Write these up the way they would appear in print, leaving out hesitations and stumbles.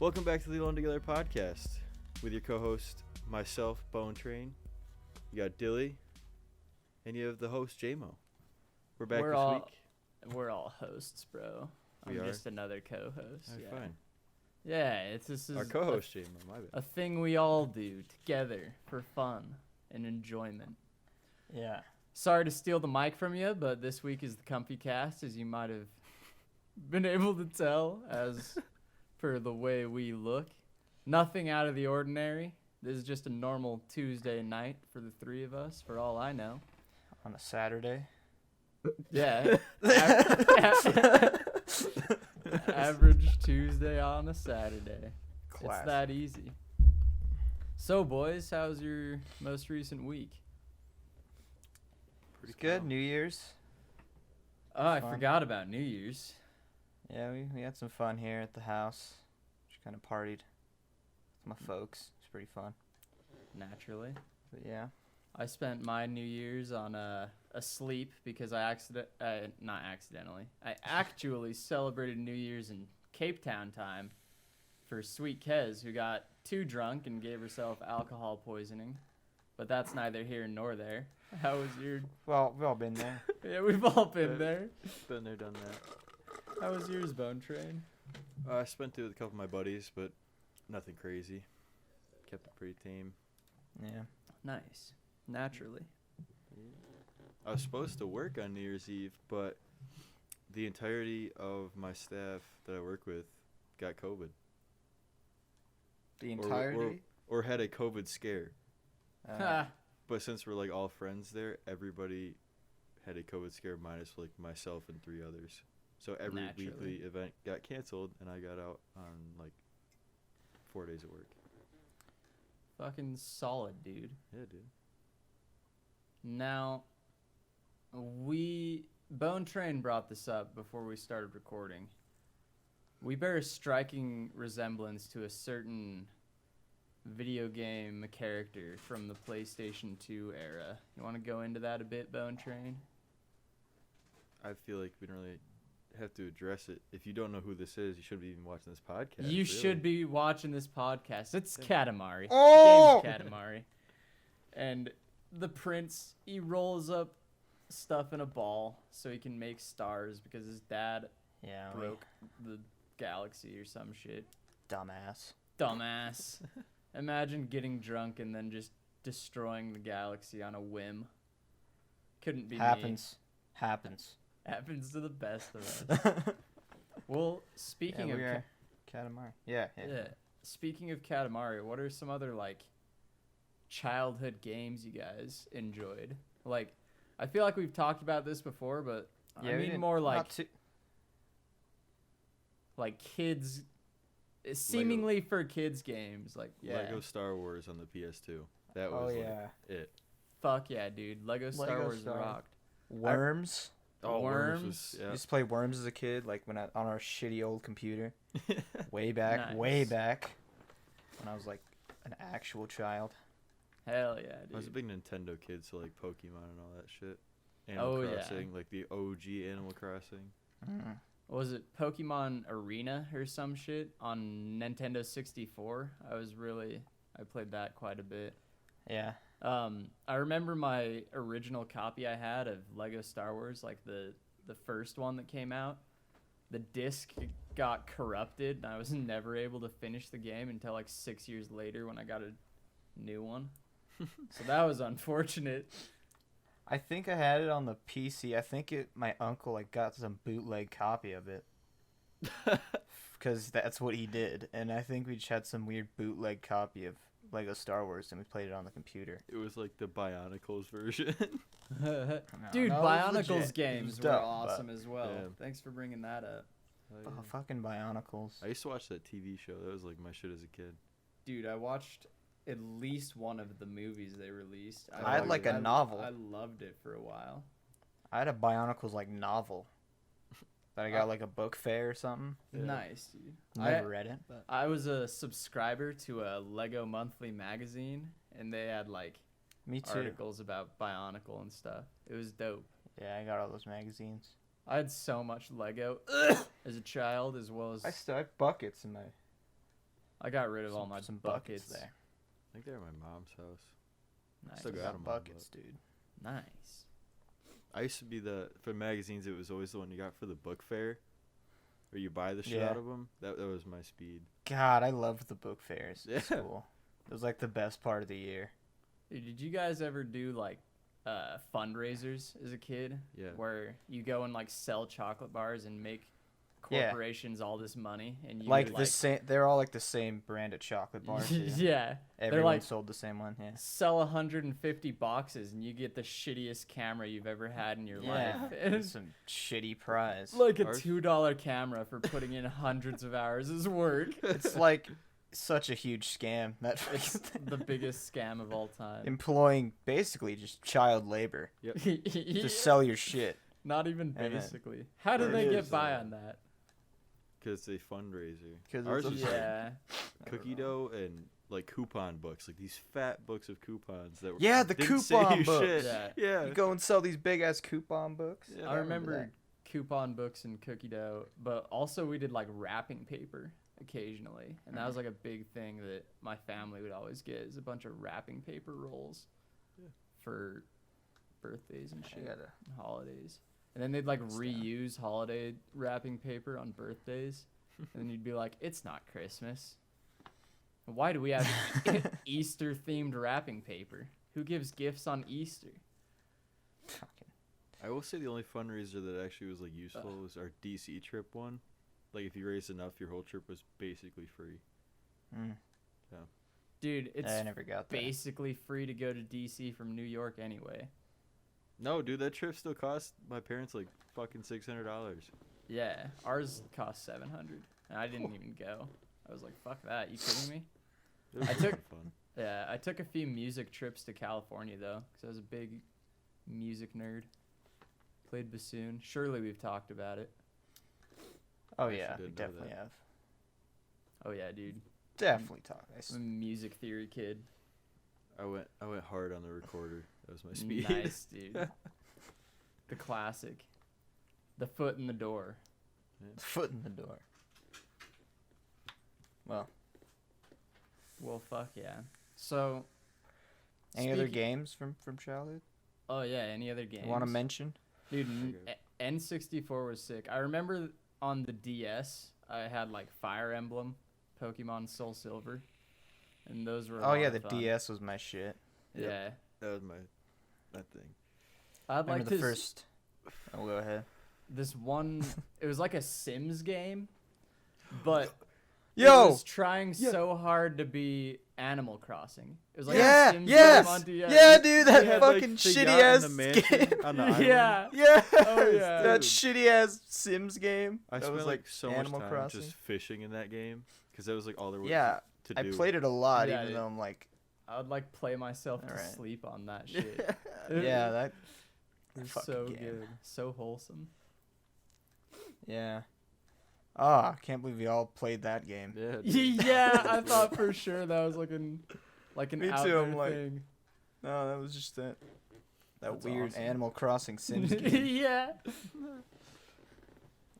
Welcome back to the Alone Together podcast with your co-host, myself, Bone Train. You got Dilly, and you have the host, Jaemo. We're back this week. We're all hosts, bro. I'm just another co-host. Yeah. Fine. Yeah, this is our co-host, Jaemo. My bad. A thing we all do together for fun and enjoyment. Yeah. Sorry to steal the mic from you, but this week is the Comfycast, as you might have been able to tell, as per the way we look. Nothing out of the ordinary. This is just a normal Tuesday night for the three of us, for all I know. On a Saturday? Yeah. Average Tuesday on a Saturday. Classic. It's that easy. So, boys, how's your most recent week? Pretty good. New Year's. Oh, I forgot about New Year's. Yeah, we had some fun here at the house. Just kind of partied with my folks. It's pretty fun. Naturally. But yeah. I spent my New Year's on asleep because I actually celebrated New Year's in Cape Town time for Sweet Kez, who got too drunk and gave herself alcohol poisoning. But that's neither here nor there. How was your... Well, we've all been there. Yeah, we've all been there. Been there, done that. How was yours, Bone Train? I spent it with a couple of my buddies, but nothing crazy. Kept it pretty tame. Yeah. Nice. Naturally. I was supposed to work on New Year's Eve, but the entirety of my staff that I work with got COVID. The entirety? Or had a COVID scare. Ha! But since we're like all friends there, everybody had a COVID scare minus like myself and 3 others. So every weekly event got canceled, and I got out on like 4 days of work. Fucking solid, dude. Yeah, dude. Now, Bone Train brought this up before we started recording. We bear a striking resemblance to a certain video game character from the PlayStation 2 era. You want to go into that a bit, Bone Train? I feel like we don't really have to address it. If you don't know who this is, you shouldn't be even watching this podcast. You should be watching this podcast. It's Katamari. Oh! James Katamari. And the prince, he rolls up stuff in a ball so he can make stars because his dad broke the galaxy or some shit. Dumbass. Imagine getting drunk and then just destroying the galaxy on a whim. Couldn't be Happens to the best of us. Well, speaking of Katamari. Yeah. Speaking of Katamari, what are some other like childhood games you guys enjoyed? Like, I feel like we've talked about this before, but I mean more like kids, seemingly for kids games. Like Lego Star Wars on the PS2. That was it. Fuck yeah, dude! Lego Star Wars rocked. Worms. Worms. I used to play Worms as a kid, like on our shitty old computer. way back, when I was like an actual child. Hell yeah, dude. I was a big Nintendo kid, so like Pokemon and all that shit. Animal Crossing, like the OG Animal Crossing. Mm. Was it Pokemon Arena or some shit on Nintendo 64? I was really I played that quite a bit. Yeah. I remember my original copy I had of Lego Star Wars, like the first one that came out. The disc got corrupted, and I was never able to finish the game until like 6 years later when I got a new one. So that was unfortunate. I think I had it on the PC. I think my uncle like got some bootleg copy of it. Because that's what he did. And I think we just had some weird bootleg copy of Lego Star Wars, and we played it on the computer. It was like the Bionicles version. Dude, no, Bionicles games were dope, awesome but- as well. Yeah. Thanks for bringing that up. Oh, fucking Bionicles. I used to watch that TV show. That was like my shit as a kid. Dude, I watched at least one of the movies they released. I had like a novel. I loved it for a while. I had a Bionicles like novel that I got like a book fair or something. Yeah. Nice, dude. Never read it, but I was a subscriber to a Lego Monthly magazine, and they had like me too. articles about Bionicle and stuff. It was dope. Yeah, I got all those magazines. I had so much Lego as a child, as well as I still have buckets in my I got rid of all my some buckets. there. I think they're at my mom's house. Nice. Still I got got 'em all, buckets, but- dude. Nice. I used to be for magazines. It was always the one you got for the book fair, where you buy the shit Yeah. out of them. That was my speed. God, I loved the book fairs at Yeah. school. It was like the best part of the year. Dude, did you guys ever do like fundraisers as a kid? Yeah. Where you go and like sell chocolate bars and make Yeah. corporations all this money, and you Like would, the same, they're all like the same brand of chocolate bars. Too. yeah, Everyone like- sold the same one. Yeah. sell 150 boxes and you get the shittiest camera you've ever had in your Yeah. life. It's some shitty prize. Like a Ours- $2 camera for putting in hundreds of hours is work. It's like such a huge scam. That It's the biggest scam of all time. employing basically just child labor to sell your shit. Not even And then- basically. How do Ours they get is, by on that? Because they fundraiser. 'Cause Ours it's is a- like Yeah. cookie dough and like coupon books, like these fat books of coupons that Yeah, the didn't say coupon you books. shit. Yeah. Yeah. You go and sell these big ass coupon books. Yeah. I remember coupon books and cookie dough, but also we did like wrapping paper occasionally. And that was like a big thing that my family would always get, is a bunch of wrapping paper rolls Yeah. for birthdays and I shit gotta- and holidays. And then they'd like That's down. reuse holiday wrapping paper on birthdays. And then you'd be like, it's not Christmas. Why do we have Easter themed wrapping paper? Who gives gifts on Easter? Fucking- I will say the only fundraiser that actually was like useful was our DC trip one. Like if you raised enough, your whole trip was basically free. Mm. Dude, it's I never got that. basically free to go to DC from New York anyway. No, dude, that trip still cost my parents like fucking $600. Yeah, ours cost $700, and I didn't even go. I was like, "Fuck that! You kidding me?" It was I really took- fun. Yeah, I took a few music trips to California though, because I was a big music nerd. Played bassoon. Surely we've talked about it. Oh I yeah, actually we didn't know definitely that. have. Oh yeah, dude. Definitely talk. I'm a music theory kid. I went hard on the recorder. That was my speed. Nice, dude. The classic. The foot in the door. Foot in the door. Well, Well, fuck yeah. So. any other speaking- games from childhood Oh yeah, any other games? you want to mention? Dude, Okay. N64 was sick. I remember on the DS, I had like Fire Emblem, Pokemon Soul Silver, and those were. A Oh lot yeah, of the fun. DS was my shit. Yep. Yeah, That was that thing. I'd Remember like the to. first. Oh, go ahead. This one, it was like a Sims game, but it Yo, was trying Yeah. so hard to be Animal Crossing. It was like yeah, a Sims yes, game on DS. yeah, dude, that They had, like, fucking they shitty got in ass the mansion game. on the island. Yeah. Yes, Oh, yeah. that Dude. shitty ass Sims game. I that spent was like so Animal much time Crossing. just fishing in that game because that was like all there was Yeah, to I do. played it a lot, Yeah, even dude. though I'm like, I would like play myself to Alright. sleep on that shit. yeah, that. It was fucking so game. good, so wholesome. Yeah. Ah, I can't believe we all played that game. Yeah, dude. Yeah, I thought for sure that was like an Me too, out there I'm like- thing. No, that was just that That's weird awesome. Animal Crossing Sims game. Yeah.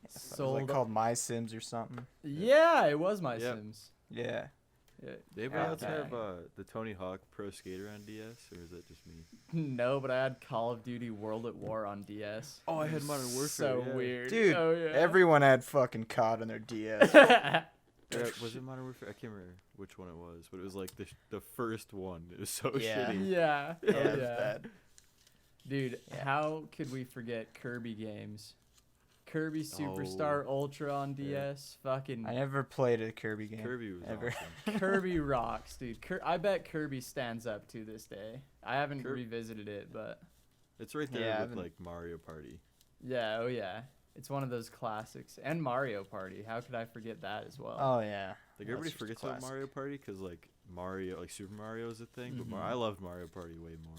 It was Sold. like called My Sims or something. Yeah, it was My Yep. Sims. Yeah. Yeah. Did anybody else Okay. have the Tony Hawk Pro Skater on DS, or is that just me? No, but I had Call of Duty World at War on DS. Oh, I had Modern Warfare. So yeah. weird. Dude, Oh, yeah. everyone had fucking COD on their DS. Was it Modern Warfare? I can't remember which one it was, but it was like the first one. It was so Yeah. shitty. Yeah. Yeah, Oh, it was yeah. bad. Dude, Yeah. how could we forget Kirby games? Kirby Superstar Ultra on DS. Fucking I never played a Kirby game. Kirby was Ever. awesome. Kirby rocks, dude. I bet Kirby stands up to this day. I haven't revisited it, but It's right there Yeah, I with haven't- like Mario Party. yeah, oh yeah. It's one of those classics. And Mario Party. How could I forget that as well? Oh yeah. Like That's everybody just forgets about classic. Mario Party because like Super Mario is a thing, but Mhm. I loved Mario Party way more.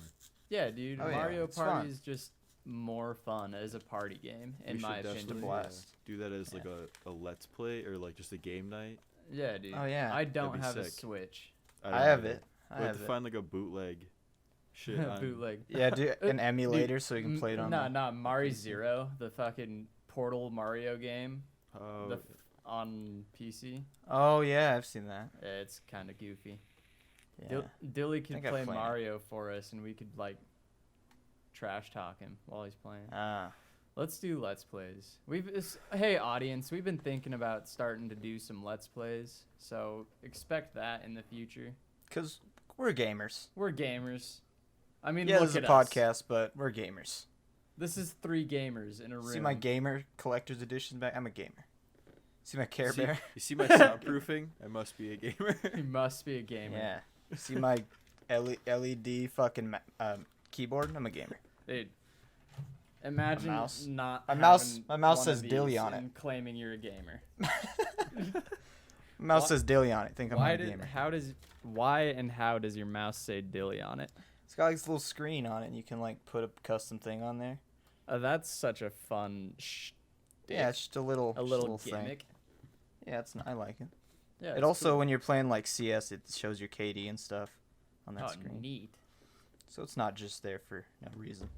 Yeah, dude. Oh, yeah, Mario it's Party fun. is just more fun as a party game, in We my should opinion. definitely, blast. do that as like a let's play or like just a game night. Yeah, dude. Oh, yeah. I don't be have a sick. Switch. don't I have either. it. I We have have to it. find like a bootleg shit. on- Bootleg. Yeah, do an emulator so you can play it on. No, the- not Mario Zero, the fucking Portal Mario game Oh, on PC. Oh yeah, I've seen that. Yeah, it's kind of goofy. Yeah. Dilly could think I've play played it. Mario for us, and we could like trash talk him while he's playing. Ah. Let's do Let's Plays. Hey audience, we've been thinking about starting to do some Let's Plays, so expect that in the future. Cause we're gamers. We're gamers. I mean, Yeah, look this is at a us. podcast, but we're gamers. This is 3 gamers in a room. See my gamer collector's edition back? I'm a gamer. See my Care see, Bear? you see my soundproofing? I must be a gamer. He must be a gamer. Yeah. See my LED fucking keyboard? I'm a gamer. Dude, imagine mouse? not. My mouse- having my mouse one says of Dilly these on it. and claiming you're a gamer. Mouse Why- says Dilly on it. Think I'm not a gamer. Why and how does your mouse say Dilly on it? It's got like this little screen on it, and you can like put a custom thing on there. That's such a fun. Yeah, it's just a little thing. gimmick. Yeah, I like it. Yeah. It it's also, cool. when you're playing like CS, it shows your KD and stuff on that Oh, screen. neat. So it's not just there for no reason.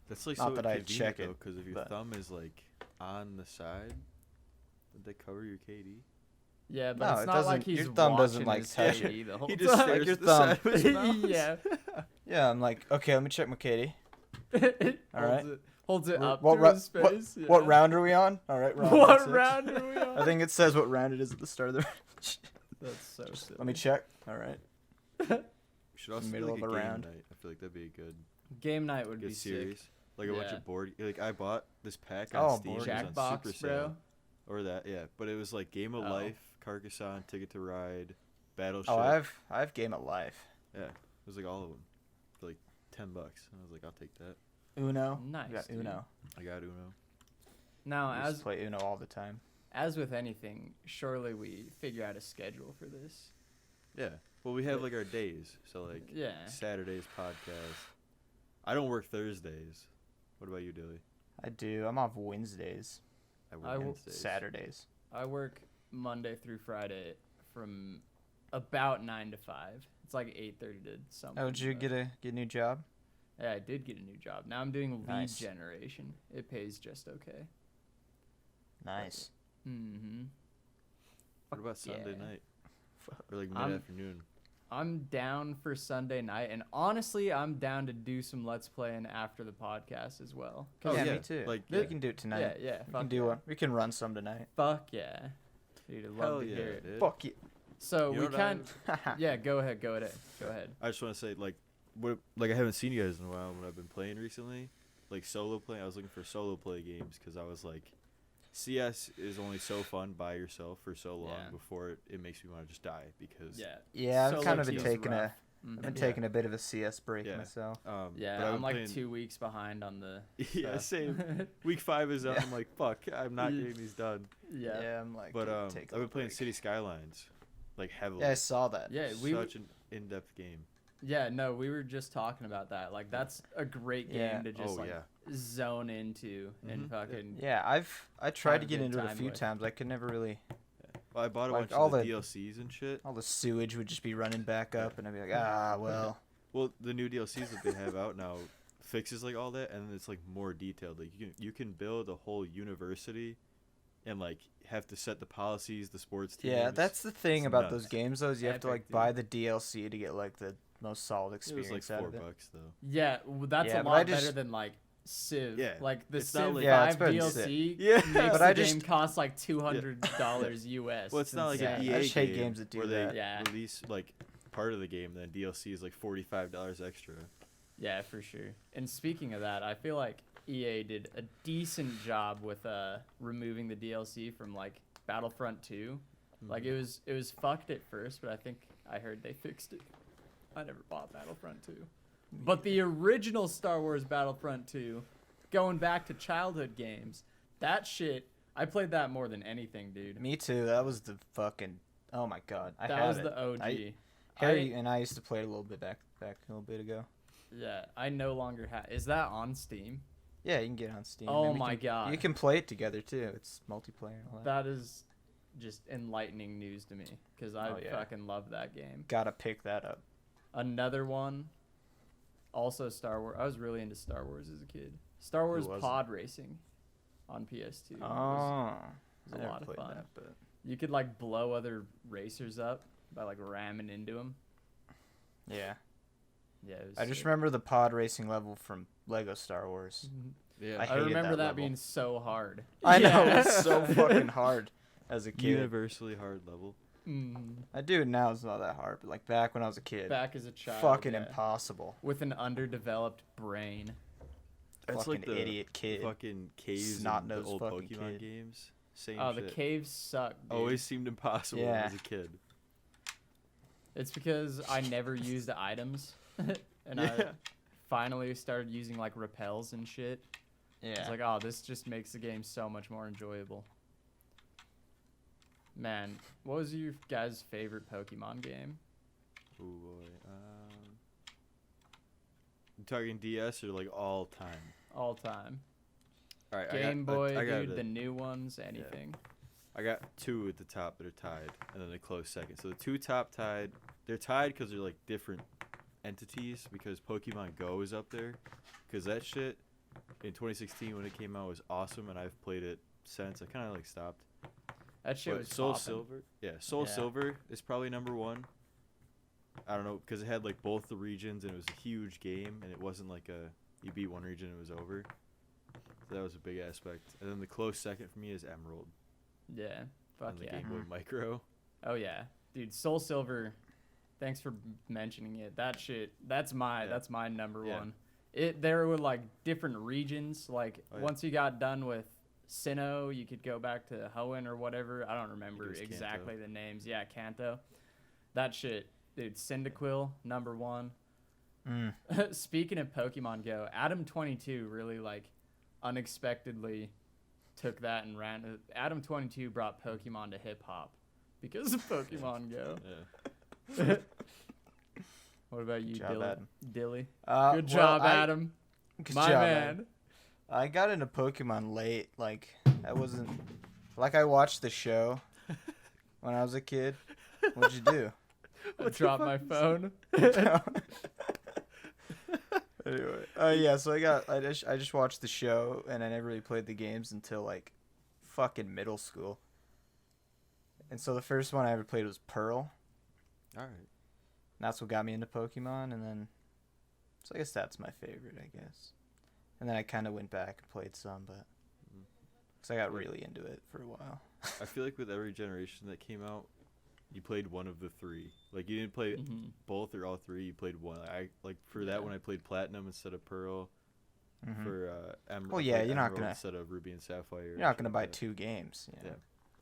That's like Not so that I'd inconvenient check it, though, because if your but- thumb is like on the side, would they cover your KD? Yeah, but No, it's it not like doesn't- he's your thumb doesn't, watching like, his touch KD the whole He time. just Like stares your at the thumb. side of his mouse. yeah. Yeah, I'm like, okay, let me check my KD. All right. Holds it up What, to his what, face. yeah. what round are we on? All right, round What 6. round are we on? I think it says what round it is at the start of the round. That's so silly. Let me check. All right. We should also do Middle like a of a game round. night. I feel like that'd be a good Game night would be good sick. series. Like a bunch Yeah. of board. Like I bought this pack on Oh, Steam. board It was on Jackbox, Super bro. Sale. Or that, yeah. But it was like Game of Oh. Life, Carcassonne, Ticket to Ride, Battleship. Oh, I've Game of Life. Yeah, it was like all of them for like $10. And I was like, I'll take that. Uno. Nice, We got dude. Uno. I got Uno. Now, I used as to play Uno all the time. as with anything, surely we figure out a schedule for this. Yeah. Well, we have like our days. So like Yeah. Saturday's podcast. I don't work Thursdays. What about you, Dilly? I do. I'm off Wednesdays, I work I will- Wednesdays. Saturdays. I work Monday through Friday from about 9 to 5. It's like 8:30 to something. Oh, did you but- get a new job? Yeah, I did get a new job. Now I'm doing lead Nice. generation. It pays just okay. Nice. Mm-hmm. What about Sunday yeah. night? Or like I'm- mid-afternoon? I'm down for Sunday night, and honestly, I'm down to do some Let's Playing after the podcast as well. Oh, yeah, yeah. me too. Like, we yeah. can do it tonight. Yeah, yeah. We fuck can do yeah. one. We can run some tonight. Fuck yeah. Dude, I'd love Hell to yeah, hear it. dude. Fuck you. So You know we what can't. I- Yeah, go ahead. Go ahead. Go ahead. I just want to say, like, I haven't seen you guys in a while when I've been playing recently. Like, solo play. I was looking for solo play games because I was like, CS is only so fun by yourself for so long Yeah. before it makes me want to just die because. Yeah. Yeah, I've Solo kind of been queue's taking rough. I've Mhm. been Yeah. taking a bit of a CS break Yeah. myself. Yeah, but I've I'm been like playing- 2 weeks behind on the. Yeah, stuff. same. Week 5 is up. Yeah. I'm like, fuck, I'm not Yeah. getting these done. Yeah. I'm like. But gonna I've take a been little playing break. City Skylines, like heavily. Yeah, I saw that. Yeah, we. Such an in-depth game. Yeah, no, we were just talking about that. Like, that's a great game Yeah. to just Oh like yeah. zone into and Mhm. fucking. Yeah, I tried Have to a get good into it a time few with. times. I could never really. Well, I bought a Like, bunch all of the the- DLCs and shit. All the sewage would just be running back up, and I'd be like, ah, well. Well, the new DLCs that they have out now fixes like all that, and it's like more detailed. Like you can build a whole university, and like have to set the policies, the sports teams. Yeah, that's the thing It's about nuts. those games, though, is you have to Epic, like buy the DLC to get like the most solid It experience was like out of it. $4 though. Yeah, that's Yeah, a but I lot just- better than like Civ. Yeah, Like the it's not Civ like- Yeah, it's 5 better than DLC Yeah. makes But the I game just- cost like $200 US. Well, it's not like insane. an EA I just hate game games that do where that. they Yeah. release like part of the game, then DLC is like $45 extra. Yeah, for sure. And speaking of that, I feel like EA did a decent job with removing the DLC from like Battlefront 2. Like it was fucked at first, but I think I heard they fixed it. I never bought Battlefront 2. But the original Star Wars Battlefront 2, going back to childhood games, that shit, I played that more than anything, dude. Me too. That was the fucking. Oh my god. I That had was it. the OG. Harry and I used to play it a little bit back a little bit ago. Yeah, I no longer have. Is that on Steam? Yeah, you can get it on Steam. Oh and we my can- god. You can play it together too. It's multiplayer and all that. That is just enlightening news to me because I Oh, yeah. fucking love that game. Gotta pick that up. Another one, also Star Wars. I was really into Star Wars as a kid. Star Wars wasn't? Pod Racing on PS2. Oh, was a I never lot of played fun. that, but You could like blow other racers up by like ramming into them. yeah. Yeah, it was I just sick. remember the pod racing level from Lego Star Wars. Yeah, I I hated remember that level. being so hard. I know Yeah. it's so fucking hard as a kid. universally hard level. I do it now. It's not that hard, but like back when I was a kid, Back as a child. fucking yeah. impossible. With an underdeveloped brain. That's Fucking like the idiot kid. fucking caves in Snot-nosed the old fucking Pokemon kid. games. Same Oh, the shit. caves suck. Dude. Always seemed impossible Yeah. as a kid. It's because I never used items, and I Yeah. finally started using like repels and shit. Yeah. It's like, oh, this just makes the game so much more enjoyable. Man, what was your guys' favorite Pokemon game? Oh boy. You talking DS or like all time? All time. All right, Game Boy, I got dude, it. the new ones, anything. I got two at the top that are tied, and then a close second. So the two top tied, they're tied because they're like different entities. Because Pokemon Go is up there, because that shit in 2016 when it came out was awesome, and I've played it since. I kind of like stopped. That shit But was Soul poppin'. Silver, yeah, Soul Yeah. Silver is probably number one. I don't know because it had like both the regions, and it was a huge game, and it wasn't like you beat one region and it was over. So that was a big aspect. And then the close second for me is Emerald Yeah, fuck on the yeah. Game Boy Micro. Oh yeah, dude, Soul Silver. Thanks for mentioning it. That shit, that's my number Yeah. one. There were like different regions. Like Oh, yeah. once you got done with Sinnoh, you could go back to Hoenn or whatever. I don't remember was Kanto. exactly the names. Yeah, Kanto. That shit, dude. Cyndaquil, number one. Mm. Speaking of Pokemon Go, Adam22 really like unexpectedly took that and ran. Adam22 brought Pokemon to hip hop because of Pokemon Go. Yeah. What about you, Good job, Dilly? Adam. Dilly? Good Good job, Adam. Good My job, man. Adam. I got into Pokemon late. Like I wasn't. Like I watched the show when I was a kid. What'd you do? I dropped my phone. Anyway, yeah. So I just watched the show and I never really played the games until like fucking middle school. And so the first one I ever played was Pearl. All right. And that's what got me into Pokemon, and then so I guess that's my favorite, I guess. And then I kind of went back and played some, but because I got really into it for a while. I feel like with every generation that came out, you played one of the three. Like you didn't play Mhm. both or all three. You played one. I like for that one I played Platinum instead of Pearl. Mhm. For Emerald. Well, yeah, you're not gonna- instead of Ruby and Sapphire. You're not gonna buy two games. You know? Yeah.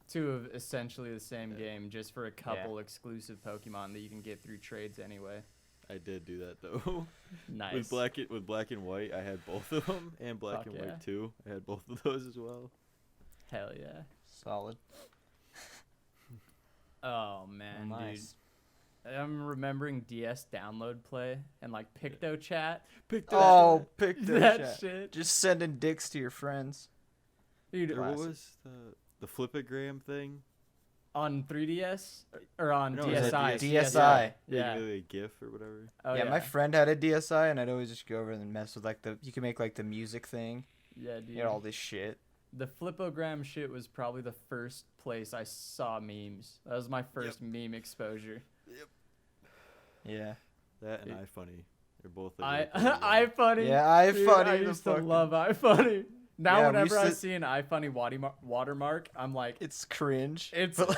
Two of essentially the same Yeah. game, just for a couple exclusive Pokemon that you can get through trades anyway. I did do that though. Nice. with black and white, I had both of them, and black Fuck and yeah. white too. I had both of those as well. Hell yeah. Solid. Oh man, Nice. dude. I'm remembering DS download play and like Picto Chat. Oh, pick that that shit. Just sending dicks to your friends. Dude, Or what Classic. was the Flipagram thing? on 3DS or on No, it was DSi? at DSi. Yeah. Maybe a GIF or whatever. Oh, yeah, my friend had a DSi, and I'd always just go over and mess with like you can make like the music thing. Yeah, dude. You know, all this shit. the Flipogram shit was probably the first place I saw memes. That was my first meme exposure. Yep. Yeah. That and iFunny. They're both like iFunny. Yeah, iFunny. I used to love iFunny. Now, Yeah, whenever I see an iFunny watermark, I'm like, it's cringe.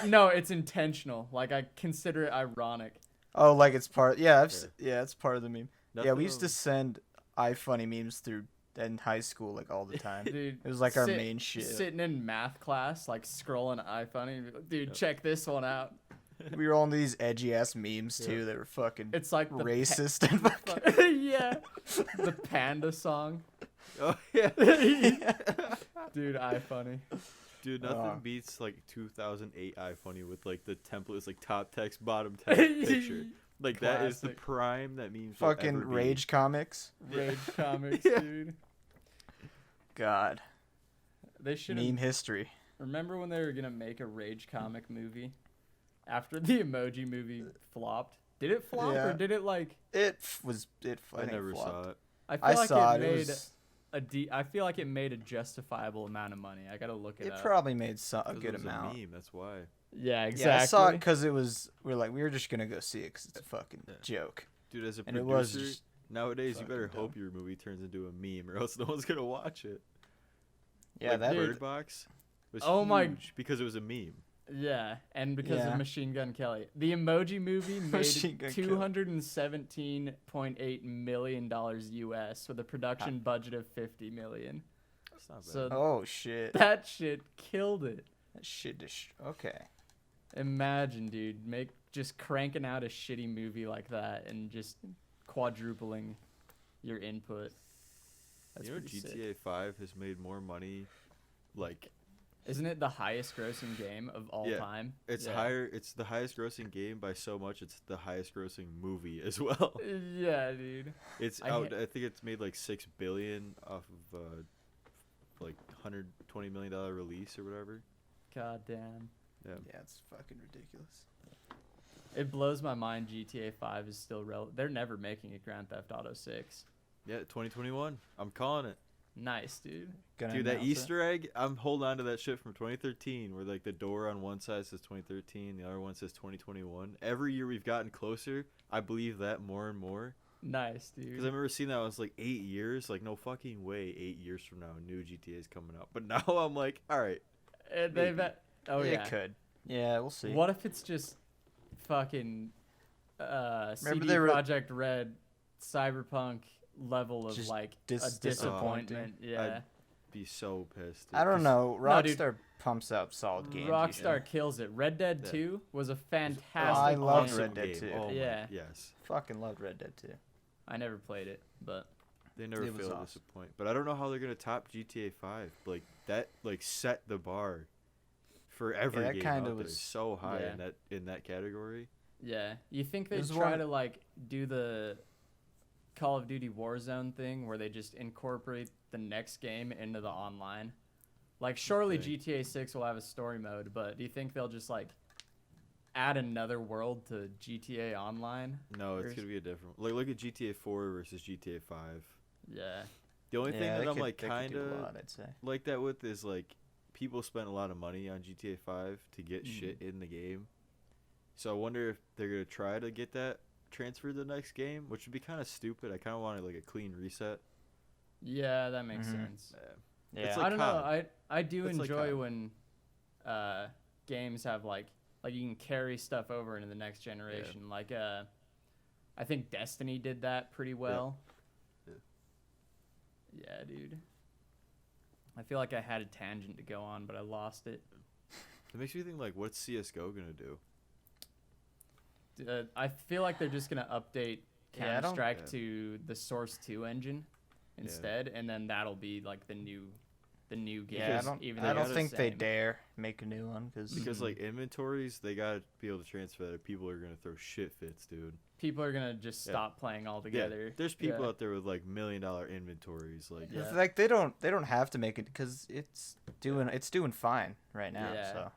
No, it's intentional. Like, I consider it ironic. Oh, like it's part. Yeah, it's part of the meme. Nothing we used to send iFunny memes through in high school like all the time. Dude, it was like our main shit. Sitting in math class, like scrolling iFunny, dude, check this one out. We were on these edgy ass memes too that were fucking. It's like racist and fucking. Yeah, the panda song. Oh yeah. Dude, iFunny. Dude, nothing beats like 2008 iFunny with like the template is like top text, bottom text picture. Like that is the prime that memes. Fucking Rage Comics. Rage Comics, dude. God. They should meme history. Remember when they were gonna make a Rage Comic movie after the Emoji movie flopped? Did it flop or did it like? I never saw it. I saw it. I feel like it made a justifiable amount of money. I gotta look it up. It probably made a good It was amount. A meme, that's why. Yeah, exactly. Yeah, I saw it because we were just gonna go see it because it's a fucking joke. Dude, as a and producer, it was nowadays you better hope your movie turns into a meme, or else no one's gonna watch it. Yeah, like that Bird Box was huge because it was a meme. Yeah, and because of Machine Gun Kelly. The Emoji movie made $217.8 million US with a production budget of $50 million. That's not bad. So oh shit. That shit killed it. That shit okay. Imagine, dude, just cranking out a shitty movie like that and just quadrupling your input. That's you know GTA 5 has made more money, like... Isn't it the highest grossing game of all time? It's higher. It's the highest grossing game by so much. It's the highest grossing movie as well. Yeah, dude. It's out. I think it's made like $6 billion off of like $120 million release or whatever. God damn. Yeah, it's fucking ridiculous. It blows my mind. GTA 5 is still relevant. They're never making a Grand Theft Auto 6. Yeah, 2021. I'm calling it. Nice, dude. Dude, that Easter egg, I'm holding on to that shit from 2013 where like the door on one side says 2013, the other one says 2021. Every year we've gotten closer. I believe that more and more. Nice, dude. Because I remember seeing that I was like 8 years. Like, no fucking way 8 years from now new GTA is coming out. But now I'm like, all right. It could. Yeah, we'll see. What if it's just fucking CD they Projekt Red Cyberpunk level of just like a disappointment? Yeah. I'd be so pissed. Dude, I don't know. Rockstar pumps out solid games. Rockstar kills it. Red Dead 2 was a fantastic I loved awesome Red Dead game. 2. Oh yeah. Yes. Fucking loved Red Dead 2. I never played it, but they never fail to disappoint. But I don't know how they're gonna top GTA 5. Like that, like set the bar for every game out there so high in that category. Yeah, you think they'd try to like do the Call of Duty Warzone thing where they just incorporate the next game into the online? Like, surely GTA 6 will have a story mode, but do you think they'll just like add another world to GTA Online? No, it's gonna be a different. Like, look at GTA 4 versus GTA 5. Yeah. The only thing that I'm like kind of like that with is like people spent a lot of money on GTA 5 to get shit in the game. So I wonder if they're gonna try to get that transferred to the next game, which would be kind of stupid. I kind of want like a clean reset. Yeah, that makes sense. Yeah, it's like I don't know. I do enjoy like when games have like you can carry stuff over into the next generation. Like I think Destiny did that pretty well. Yeah, dude. I feel like I had a tangent to go on, but I lost it. It makes me think like, what's CS:GO gonna do? I feel like they're just gonna update Counter-Strike to the Source 2 engine instead, and then that'll be like the new game. Yeah, I don't think they dare make a new one because like inventories, they gotta be able to transfer that. People are gonna throw shit fits, dude. People are gonna just stop playing altogether. Yeah. There's people out there with like $1 million inventories, like they don't have to make it because it's doing fine right now. Yeah. So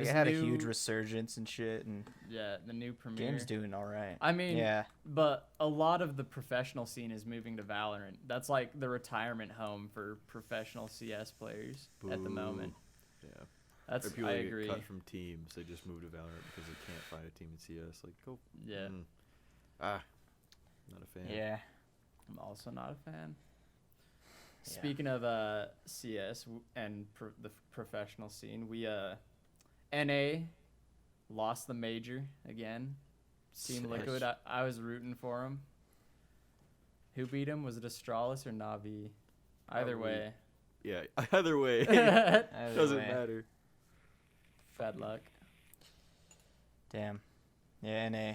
Like, it had a huge resurgence and shit, and yeah, the new premiere. game's doing all right. I mean, yeah, but a lot of the professional scene is moving to Valorant. That's like the retirement home for professional CS players at the moment. Yeah. That's Or people I that agree. get cut from teams, they just move to Valorant because they can't find a team in CS. Like, go. Yeah. Not a fan. yeah. I'm also not a fan. Yeah. Speaking of CS and the professional scene, we NA lost the major again. Team Sick. Liquid. I was rooting for him. Who beat him? Was it Astralis or Na'Vi? Either Probably. way. Yeah, either way. Either Doesn't way. matter. Bad luck. Damn. Yeah, NA.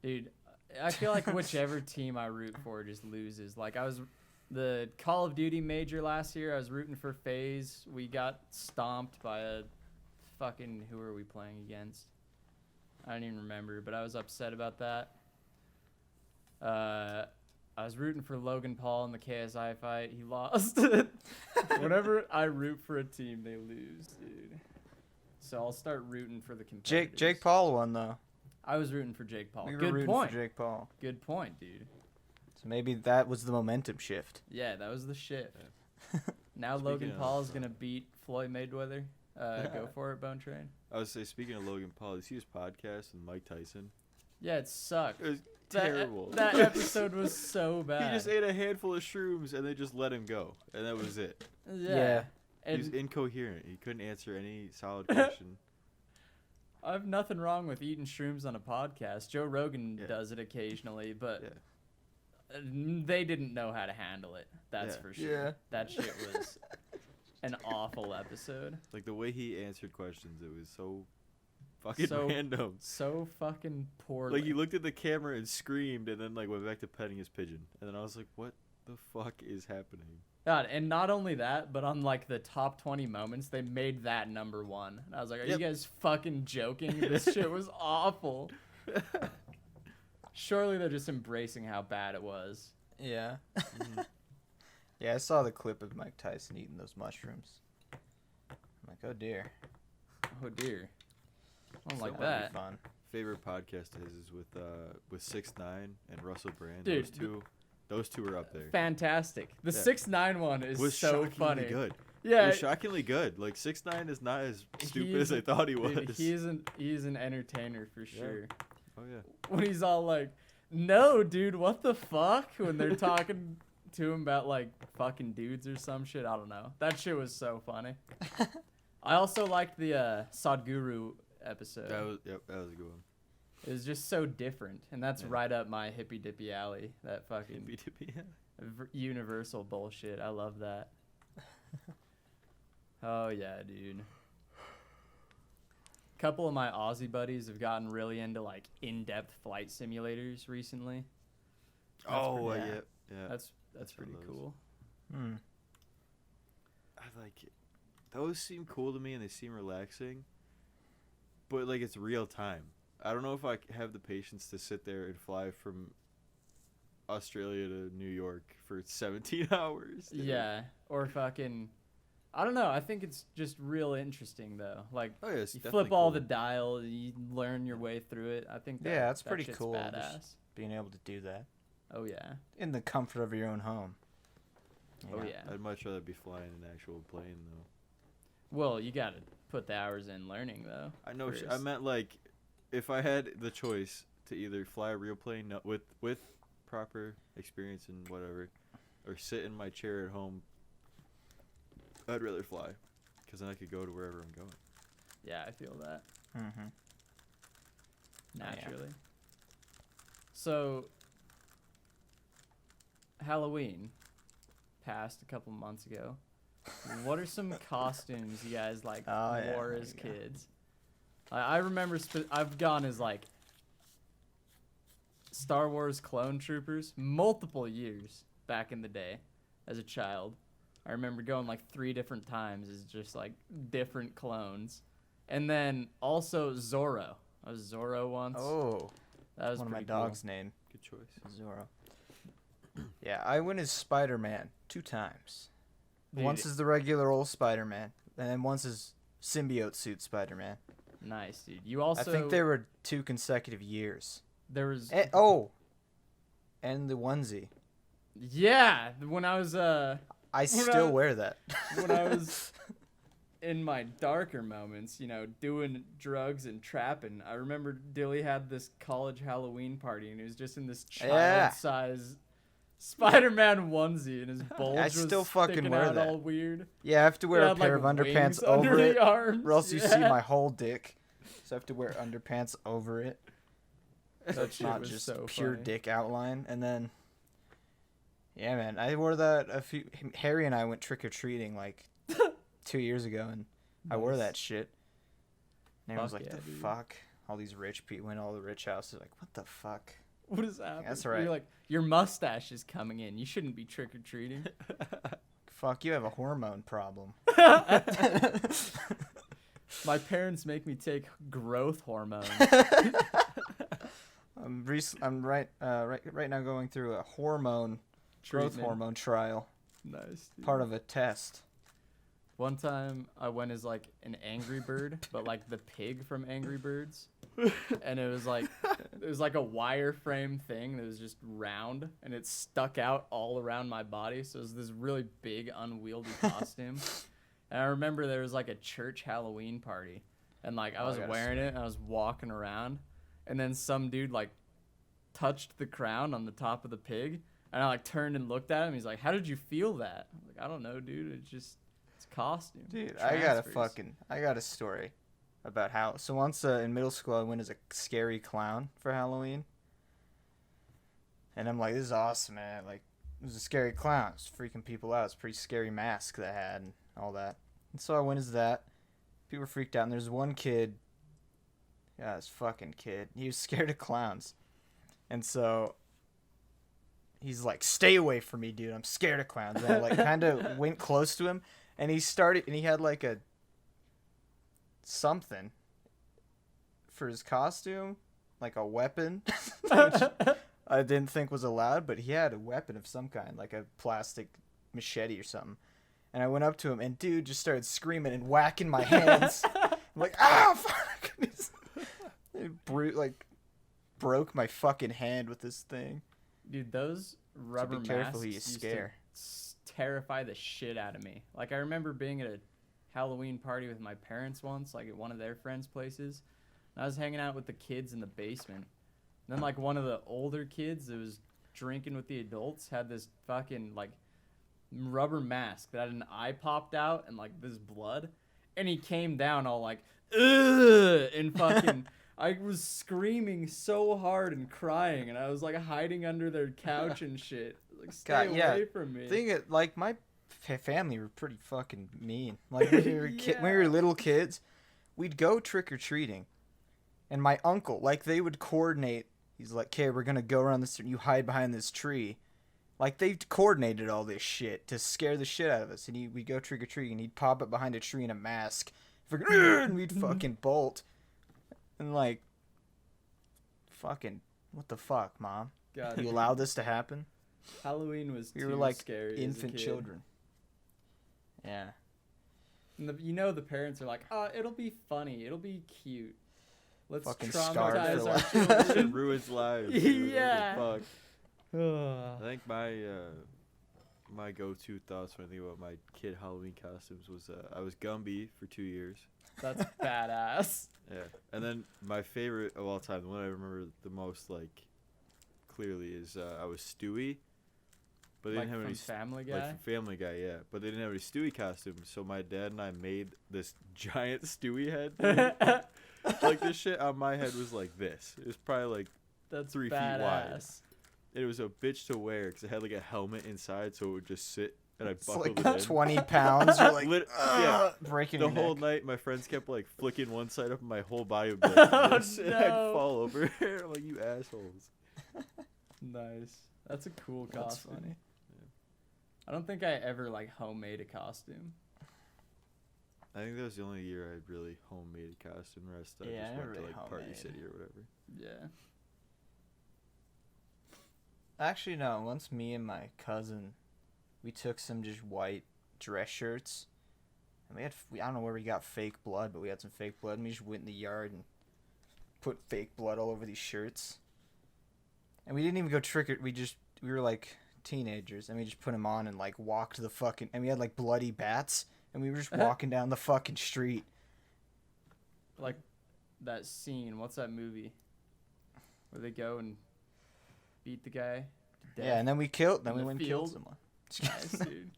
Dude, I feel like whichever team I root for just loses. Like, I was the Call of Duty major last year. I was rooting for FaZe. We got stomped by a fucking, who are we playing against? I don't even remember, but I was upset about that. I was rooting for Logan Paul in the KSI fight. He lost. Whenever I root for a team, they lose, dude. So I'll start rooting for the competitors. Jake Paul won, though. I was rooting for Jake Paul. We were Good rooting point. for Jake Paul. Good point, dude. So maybe that was the momentum shift. Yeah, that was the shift. Now Speaking Logan of- Paul is gonna beat Floyd Mayweather. Go for it, Bone Train. I would say, speaking of Logan Paul, did you see his podcast with Mike Tyson? Yeah, it sucked. It was terrible. That episode was so bad. He just ate a handful of shrooms and they just let him go, and that was it. Yeah. He was And incoherent. He couldn't answer any solid question. I have nothing wrong with eating shrooms on a podcast. Joe Rogan Yeah. does it occasionally, but Yeah. they didn't know how to handle it. That's Yeah. for sure. Yeah. That shit was an awful episode. Like, the way he answered questions, it was so fucking So- random. So fucking poorly. Like, he looked at the camera and screamed, and then like went back to petting his pigeon, and then I was like, "What the fuck is happening?" God, and not only that, but on like the top 20 moments, they made that number one. And I was like, are Yep. you guys fucking joking? This shit was awful. Surely they're just embracing how bad it was. Yeah. Mhm. Yeah, I saw the clip of Mike Tyson eating those mushrooms. I'm like, oh dear. Oh dear. I don't like That would be that. fun. Favorite podcast of his is with 6ix9ine and Russell Brand. Dude, those two are up there. Fantastic. The Yeah. 6ix9ine one is Was so shockingly funny. good. It Yeah. was shockingly good. Like, 6ix9ine is not as stupid He is- as I thought he was. Dude, he's an entertainer for sure. Oh yeah. When he's all like, no, dude, what the fuck? When they're talking to him about like fucking dudes or some shit. I don't know. That shit was so funny. I also liked the Sadhguru episode. That was a good one. It was just so different, and that's Yeah. right up my hippy dippy alley. That fucking BTP. universal bullshit. I love that. Oh yeah, dude. Couple of my Aussie buddies have gotten really into like in-depth flight simulators recently. Oh pretty- yeah, yeah. That's That's pretty one of those. cool. I like it. Those seem cool to me and they seem relaxing. But like, it's real time. I don't know if I have the patience to sit there and fly from Australia to New York for 17 hours. dude. Yeah, or fucking, I don't know. I think it's just real interesting though. Like Oh yeah, it's you definitely flip all cool. the dial, you learn your way through it. I think that, Yeah, that's that pretty shit's cool, just- Badass. Being able to do that Oh yeah. in the comfort of your own home. Oh yeah. I'd much rather be flying an actual plane though. Well, you gotta put the hours in learning though. I know. I first. meant like, if I had the choice to either fly a real plane with proper experience and whatever, or sit in my chair at home, I'd rather fly, because then I could go to wherever I'm going. Yeah, I feel that Mm-hmm. naturally. So, Halloween passed a couple months ago. What are some costumes you guys like Oh, yeah, wore there as you go. kids? I remember I've gone as like Star Wars clone troopers multiple years back in the day as a child. I remember going like 3 different times as just like different clones. And then also Zorro. I was Zorro once. Oh, that was one of my pretty cool. dog's name, Good choice. Zorro. Yeah, I went as Spider-Man 2 times. Dude, Once as the regular old Spider-Man, and then once as symbiote suit Spider-Man. Nice, dude. You also. I think there were 2 consecutive years. There was. And the onesie. Yeah, when I was I still wear that. when I was in my darker moments, doing drugs and trapping, I remember Dilly had this college Halloween party, and he was just in this child-size Spider-Man onesie, and his bulge was still fucking sticking wear out that. all weird. Yeah, I have to wear a pair of underpants over it, arms. or else you see my whole dick. So I have to wear underpants over it. So it's not just so pure funny. dick outline. And then, yeah, man, I wore that Harry and I went trick-or-treating like 2 years ago, and I wore that shit. And everyone was like, the fuck? All these rich people in all the rich houses, like, what the fuck? What is happening? That's right. You're like, your mustache is coming in. You shouldn't be trick-or-treating. Fuck, you have a hormone problem. My parents make me take growth hormones. I'm right now going through a growth hormone trial. Nice. Dude. Part of a test. One time I went as like an Angry Bird, but like the pig from Angry Birds, and it was like a wireframe thing that was just round, and it stuck out all around my body. So it was this really big, unwieldy costume. And I remember there was like a church Halloween party, and like I was wearing it, and I was walking around, and then some dude like touched the crown on the top of the pig, and I like turned and looked at him. He's like, "How did you feel that?" I'm like, "I don't know, dude. It's costume." Dude, Transfers. I got a story about how. So once in middle school, I went as a scary clown for Halloween, and I'm like, "This is awesome, man!" Like, it was a scary clown. It was freaking people out. It's a pretty scary mask that I had and all that. And so I went as that. People were freaked out, and there's one kid. Yeah, this fucking kid. He was scared of clowns, and so he's like, "Stay away from me, dude. I'm scared of clowns." And I like kind of went close to him. And he had like a something for his costume, like a weapon, which I didn't think was allowed, but he had a weapon of some kind, like a plastic machete or something. And I went up to him, and dude just started screaming and whacking my hands. I'm like, ah, fuck! It broke my fucking hand with this thing. Dude, those rubber so be careful masks who you used scare. to terrify the shit out of me. Like, I remember being at a Halloween party with my parents once, like at one of their friends' places. And I was hanging out with the kids in the basement. And then, like, one of the older kids that was drinking with the adults had this fucking, like, rubber mask that had an eye popped out and, like, this blood. And he came down all like, ugh, and fucking... I was screaming so hard and crying, and I was like hiding under their couch and shit. Like, stay away from me. Like my family were pretty fucking mean. Like when we were little kids, we'd go trick or treating, and my uncle, like, they would coordinate. He's like, "Okay, we're gonna go around this, and you hide behind this tree." Like, they coordinated all this shit to scare the shit out of us, and we'd go trick or treating, and he'd pop up behind a tree in a mask, and we'd fucking bolt. And like, fucking, what the fuck, Mom? God, you allowed this to happen? Halloween was we too were like scary infant as a kid. children. Yeah. And the parents are like, "Oh, it'll be funny. It'll be cute. Let's fucking traumatize our It children." ruins lives. Yeah. Fuck. I think my go-to thoughts when I think about my kid Halloween costumes was I was Gumby for 2 years. That's badass. Yeah, and then my favorite of all time, the one I remember the most, like, clearly, is I was Stewie, but they Like didn't have from any Family Guy? Like from Family Guy, yeah. But they didn't have any Stewie costumes, so my dad and I made this giant Stewie head thing. Like, this shit on my head was like this. It was probably like That's 3 feet badass. wide. It was a bitch to wear because it had like a helmet inside, so it would just sit. And I It's buckled like it in. 20 pounds. You're like, yeah. breaking The your whole neck. night, my friends kept like flicking one side up, and my whole body would be like this, and I'd no. fall over. I'm like, you assholes. Nice. That's a cool That's costume. funny. I don't think I ever like homemade a costume. I think that was the only year I really homemade a costume. The rest I Yeah, just I went really to like Party homemade. City or whatever. Yeah. Actually, no. Once me and my cousin, we took some just white dress shirts, And I don't know where we got fake blood, but we had some fake blood, and we just went in the yard and put fake blood all over these shirts. And we didn't even go we were like teenagers, and we just put them on and like walked and we had like bloody bats, and we were just walking down the fucking street. Like that scene, what's that movie? Where they go and beat the guy to death. Yeah, and then we went and killed field. someone. Nice, dude.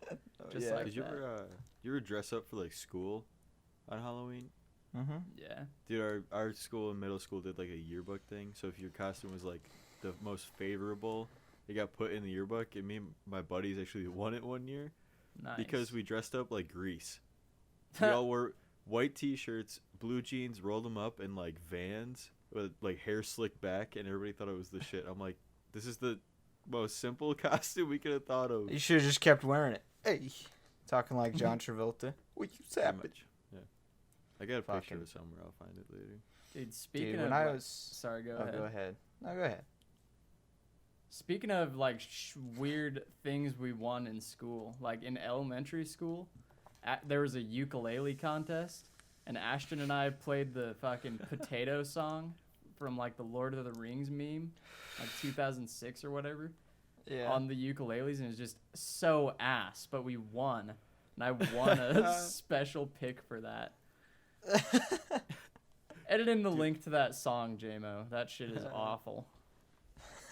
Just like Did you that. ever dress up for like school on Halloween? Mm-hmm. Yeah. Dude, our school in middle school did like a yearbook thing. So if your costume was like the most favorable, it got put in the yearbook. And me and my buddies actually won it one year Nice. because we dressed up like Grease. We all wore white t-shirts, blue jeans, rolled them up in like Vans with like hair slicked back, and everybody thought it was the shit. I'm like, this is the most simple costume we could have thought of. You should have just kept wearing it. Hey, talking like John Travolta. What you Pretty savage? much. Yeah, I got a picture Fucking- of it somewhere. I'll find it later. Dude, speaking Dude, of when I like- was sorry, go oh, ahead. go ahead. No, go ahead. Speaking of like weird things we won in school, like in elementary school, there was a ukulele contest, and Ashton and I played the fucking potato song from like the Lord of the Rings meme, like 2006 or whatever, on the ukuleles, and it was just so ass, but we won, and I won a special pick for that. Edit in the link to that song, Jaemo. That shit is awful.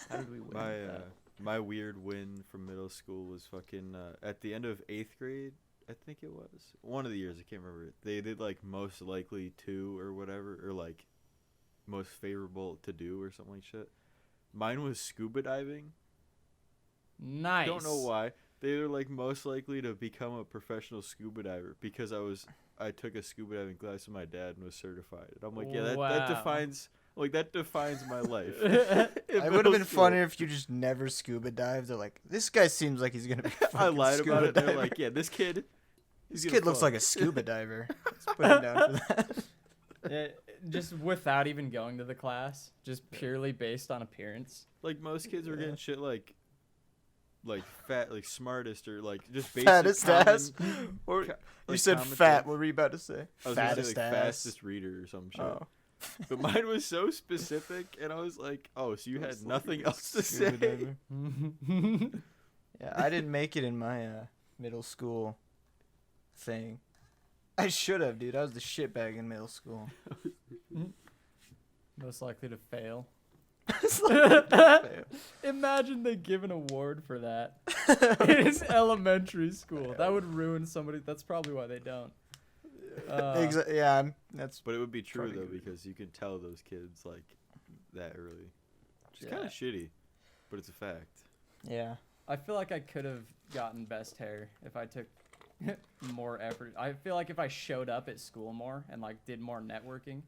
How did we win? My weird win from middle school was fucking at the end of 8th grade, I think it was. One of the years, I can't remember. They did like most likely to or whatever, or like most favorable to do or something like shit. Mine was scuba diving. Nice. Don't know why. They were like most likely to become a professional scuba diver because I took a scuba diving class with my dad and was certified. And I'm like, yeah, that Wow. defines my life. It would have been funnier if you just never scuba dived. They're like, this guy seems like he's gonna be. A I lied scuba about it. They're diver. like, yeah, this kid. This kid looks like a scuba diver. Let's put him down for that. Just without even going to the class, just purely based on appearance. Like most kids were getting shit like fat, like smartest, or like just basic Fattest common, ass. Or like you said common fat. things. What were you about to say? I was gonna say Fattest like ass. fastest reader or some shit. Oh. But mine was so specific, and I was like, oh, so you had nothing else to Scuba say. diver. Yeah, I didn't make it in my middle school thing. I should have, dude. I was the shitbag in middle school. Most likely to fail. It's like- Imagine they give an award for that. It's elementary school. That would ruin somebody. That's probably why they don't. Yeah, that's. But it would be true Probably though good. because you can tell those kids like that early. It's Yeah. kind of shitty, but it's a fact. Yeah. I feel like I could have gotten best hair if I took more effort. I feel like if I showed up at school more and like did more networking,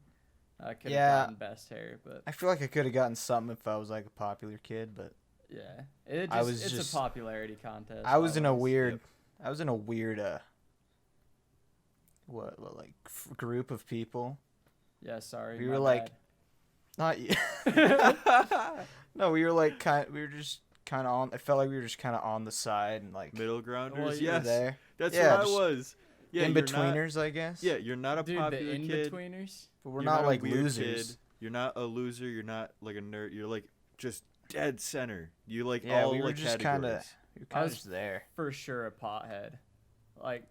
I could have Yeah. gotten best hair. But I feel like I could have gotten something if I was like a popular kid, but yeah, it's a popularity contest. I was in a always. weird. Yep. I was in a weird group of people. Yeah, sorry. We my were like- Not you. No, we were just kind of on. I felt like we were just kind of on the side and like Middle grounders, Well, we were yes, there. that's Yeah, what I just was. Yeah, in you're not- betweeners, I guess. Yeah, you're not a Dude, popular the kid. in-betweeners. but we're You're not a like weird losers. kid. You're not a loser. You're not like a nerd. You're like just dead center. You like Yeah, all we were like just categories. We were I kind was- of just there. For sure a pothead. Like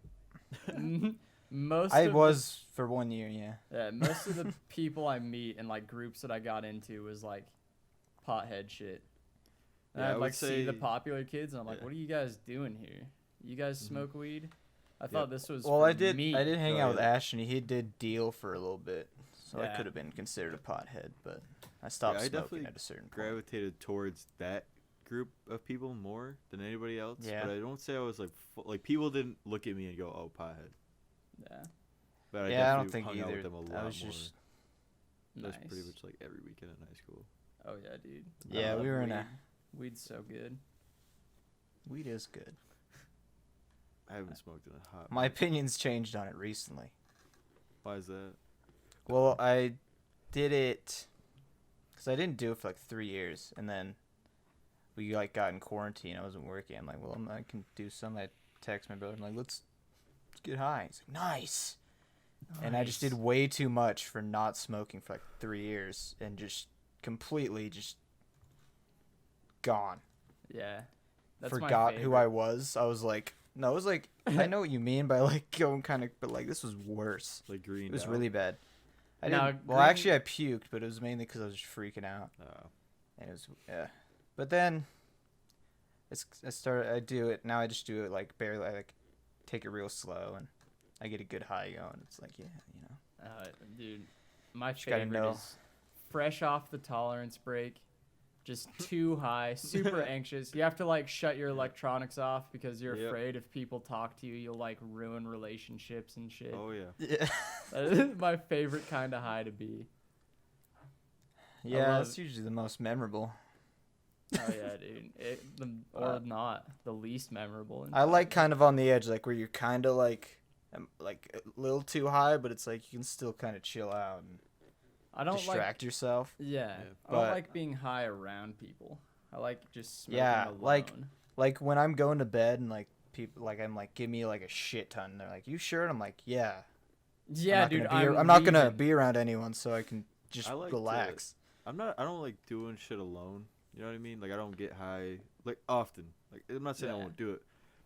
most I of was for 1 year. Yeah. most of the people I meet and like groups that I got into was like pothead shit. And Yeah, I I'd would like see the say- popular kids and I'm like, yeah. what are you guys doing here? You guys smoke weed? I Yep. thought this was Well, for I did. me. I did hang Oh, out with yeah. Ashton. He did deal for a little bit, so I Yeah. could have been considered a pothead. But I stopped I smoking definitely at a certain point. Gravitated towards that group of people more than anybody else. Yeah. But I don't say I was like people didn't look at me and go, "Oh, pothead." Yeah. But I Yeah, I don't definitely think hung out either. with them a lot I was more. just. That Nice. was pretty much like every weekend in high school. Oh yeah, dude. I Yeah, love we were in weed. a. Weed's so good. Weed is good. I haven't smoked in a hot. My minute. opinion's changed on it recently. Why is that? Well, I did it because I didn't do it for like 3 years, and then we like got in quarantine. I wasn't working. I'm like, well, I can do some. I text my brother. I'm like, let's let's get high. He's like, nice. And I just did way too much for not smoking for like 3 years and just completely just gone. Yeah. That's Forgot who I was. I was like, no, it was like, I know what you mean by like going kind of, but like this was worse. Like green. It was really bad. Now, well, actually, I puked, but it was mainly because I was just freaking out. Oh. And it was, yeah. But then, I do it, now I just do it like barely, I like take it real slow and I get a good high going. It's like, yeah, you know. Dude, my favorite is fresh off the tolerance break, just too high, super anxious. You have to like shut your electronics off because you're afraid if people talk to you, you'll like ruin relationships and shit. Oh yeah. Yeah. That is my favorite kind of high to be. Yeah, that's usually the most memorable. Oh yeah, dude. Or not the least memorable. I like kind of on the edge, like where you're kind of like a little too high, but it's like you can still kind of chill out and distract yourself. Yeah, I don't like being high around people. I like just smoking alone. like when I'm going to bed and like people like I'm like, give me like a shit ton. And they're like, you sure? And I'm like, yeah. Yeah, I'm not gonna be around anyone, so I can just relax. I don't like doing shit alone. You know what I mean? Like I don't get high like often. Like I'm not saying I won't do it.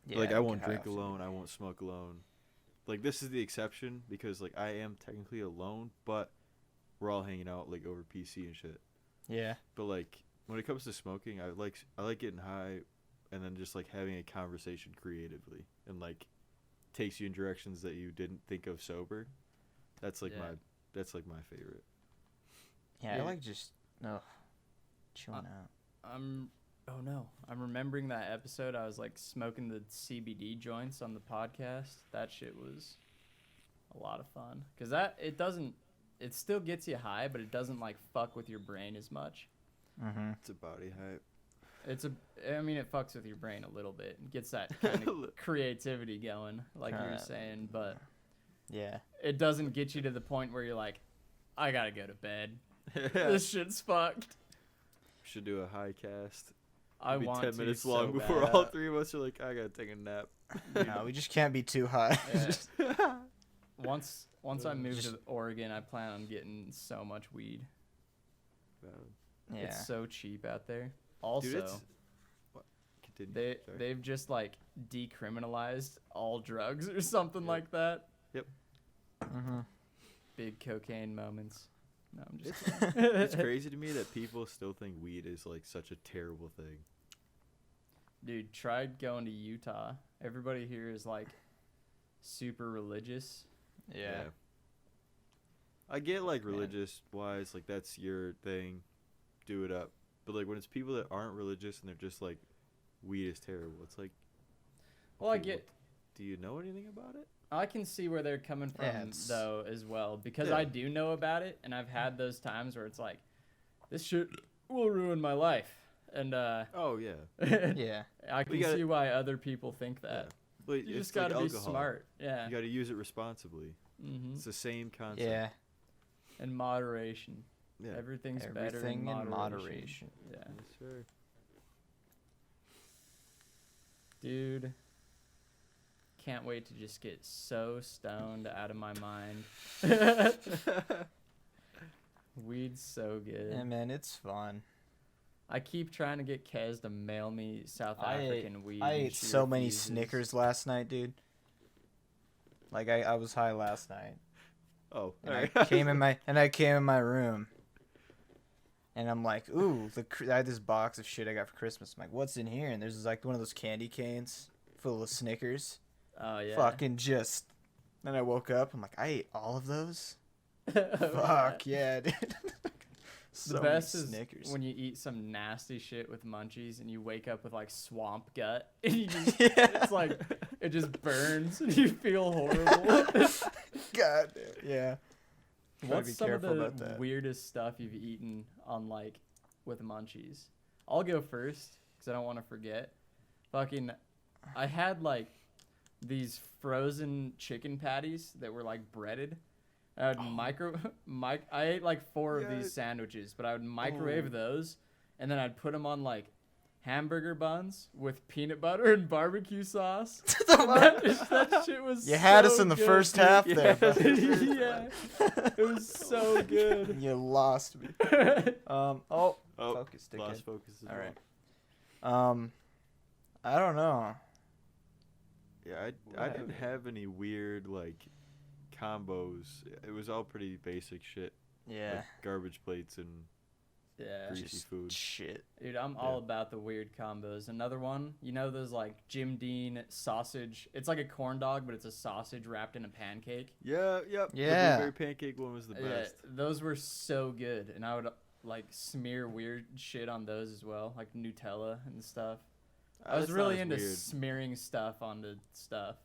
Yeah, but, like I won't drink alone. I won't smoke alone. Like this is the exception because like I am technically alone, but we're all hanging out like over PC and shit. Yeah. But like when it comes to smoking, I like getting high, and then just like having a conversation creatively and like takes you in directions that you didn't think of sober. That's like my favorite. Yeah, I like just chilling out. I'm remembering that episode. I was like smoking the CBD joints on the podcast. That shit was a lot of fun because it still gets you high, but it doesn't like fuck with your brain as much. Mm-hmm. It's a body hype. It fucks with your brain a little bit. It gets that kind of creativity going, like you were saying, but yeah, it doesn't get you to the point where you're like, I gotta go to bed. This shit's fucked. We should do a high cast. I It'll be want 10 to minutes so long bad. before all three of us are like, I gotta take a nap. No, we just can't be too high. Yeah. Once I move to Oregon, I plan on getting so much weed. Yeah. It's so cheap out there. Also, Dude, continue. they've just like decriminalized all drugs or something like that. Yep. Mm-hmm. Big cocaine moments. No, I'm just. It's crazy to me that people still think weed is like such a terrible thing. Dude, tried going to Utah. Everybody here is like super religious. Yeah. I get like religious wise, like that's your thing. Do it up. But like when it's people that aren't religious and they're just like weed is terrible. It's like do you know anything about it? I can see where they're coming from though as well because I do know about it and I've had those times where it's like this shit will ruin my life and oh yeah. Yeah. I can see why other people think that. Yeah. But you just got to like be alcohol. smart. Yeah. You got to use it responsibly. Mm-hmm. It's the same concept. Yeah. In moderation. Yeah. Everything's better in moderation. Yeah. Yes, sir. Dude. Can't wait to just get so stoned out of my mind. Weed's so good. Yeah, man, it's fun. I keep trying to get Kez to mail me South African weed. I ate so many Snickers last night, dude. Like I was high last night. Oh, and I came in my room, and I'm like, ooh, I had this box of shit I got for Christmas. I'm like, what's in here? And there's like one of those candy canes full of Snickers. Oh yeah. Fucking just. Then I woke up. I'm like, I ate all of those. Fuck yeah, dude. The best is when you eat some nasty shit with munchies and you wake up with like swamp gut and you just, it's like it just burns and you feel horrible. God damn. Yeah. What's some of the weirdest stuff you've eaten on like with munchies? I'll go first because I don't want to forget. I had like these frozen chicken patties that were like breaded. I would I ate like 4 of these sandwiches, but I would microwave those, and then I'd put them on like hamburger buns with peanut butter and barbecue sauce. that shit was You had us so in the good, first dude. half there. Yeah, it was so good. You lost me. Focus, dickhead. Lost focus. All right. I don't know. Yeah, I didn't have any weird like combos. It was all pretty basic shit. Yeah. Like garbage plates and greasy Just food. shit. Dude, I'm all about the weird combos. Another one, you know those like Jim Dean sausage? It's like a corn dog, but it's a sausage wrapped in a pancake. Yeah, yep. Yeah. The blueberry pancake one was the best. Yeah, those were so good, and I would like smear weird shit on those as well, like Nutella and stuff. I was That's really not as into weird. smearing stuff onto stuff.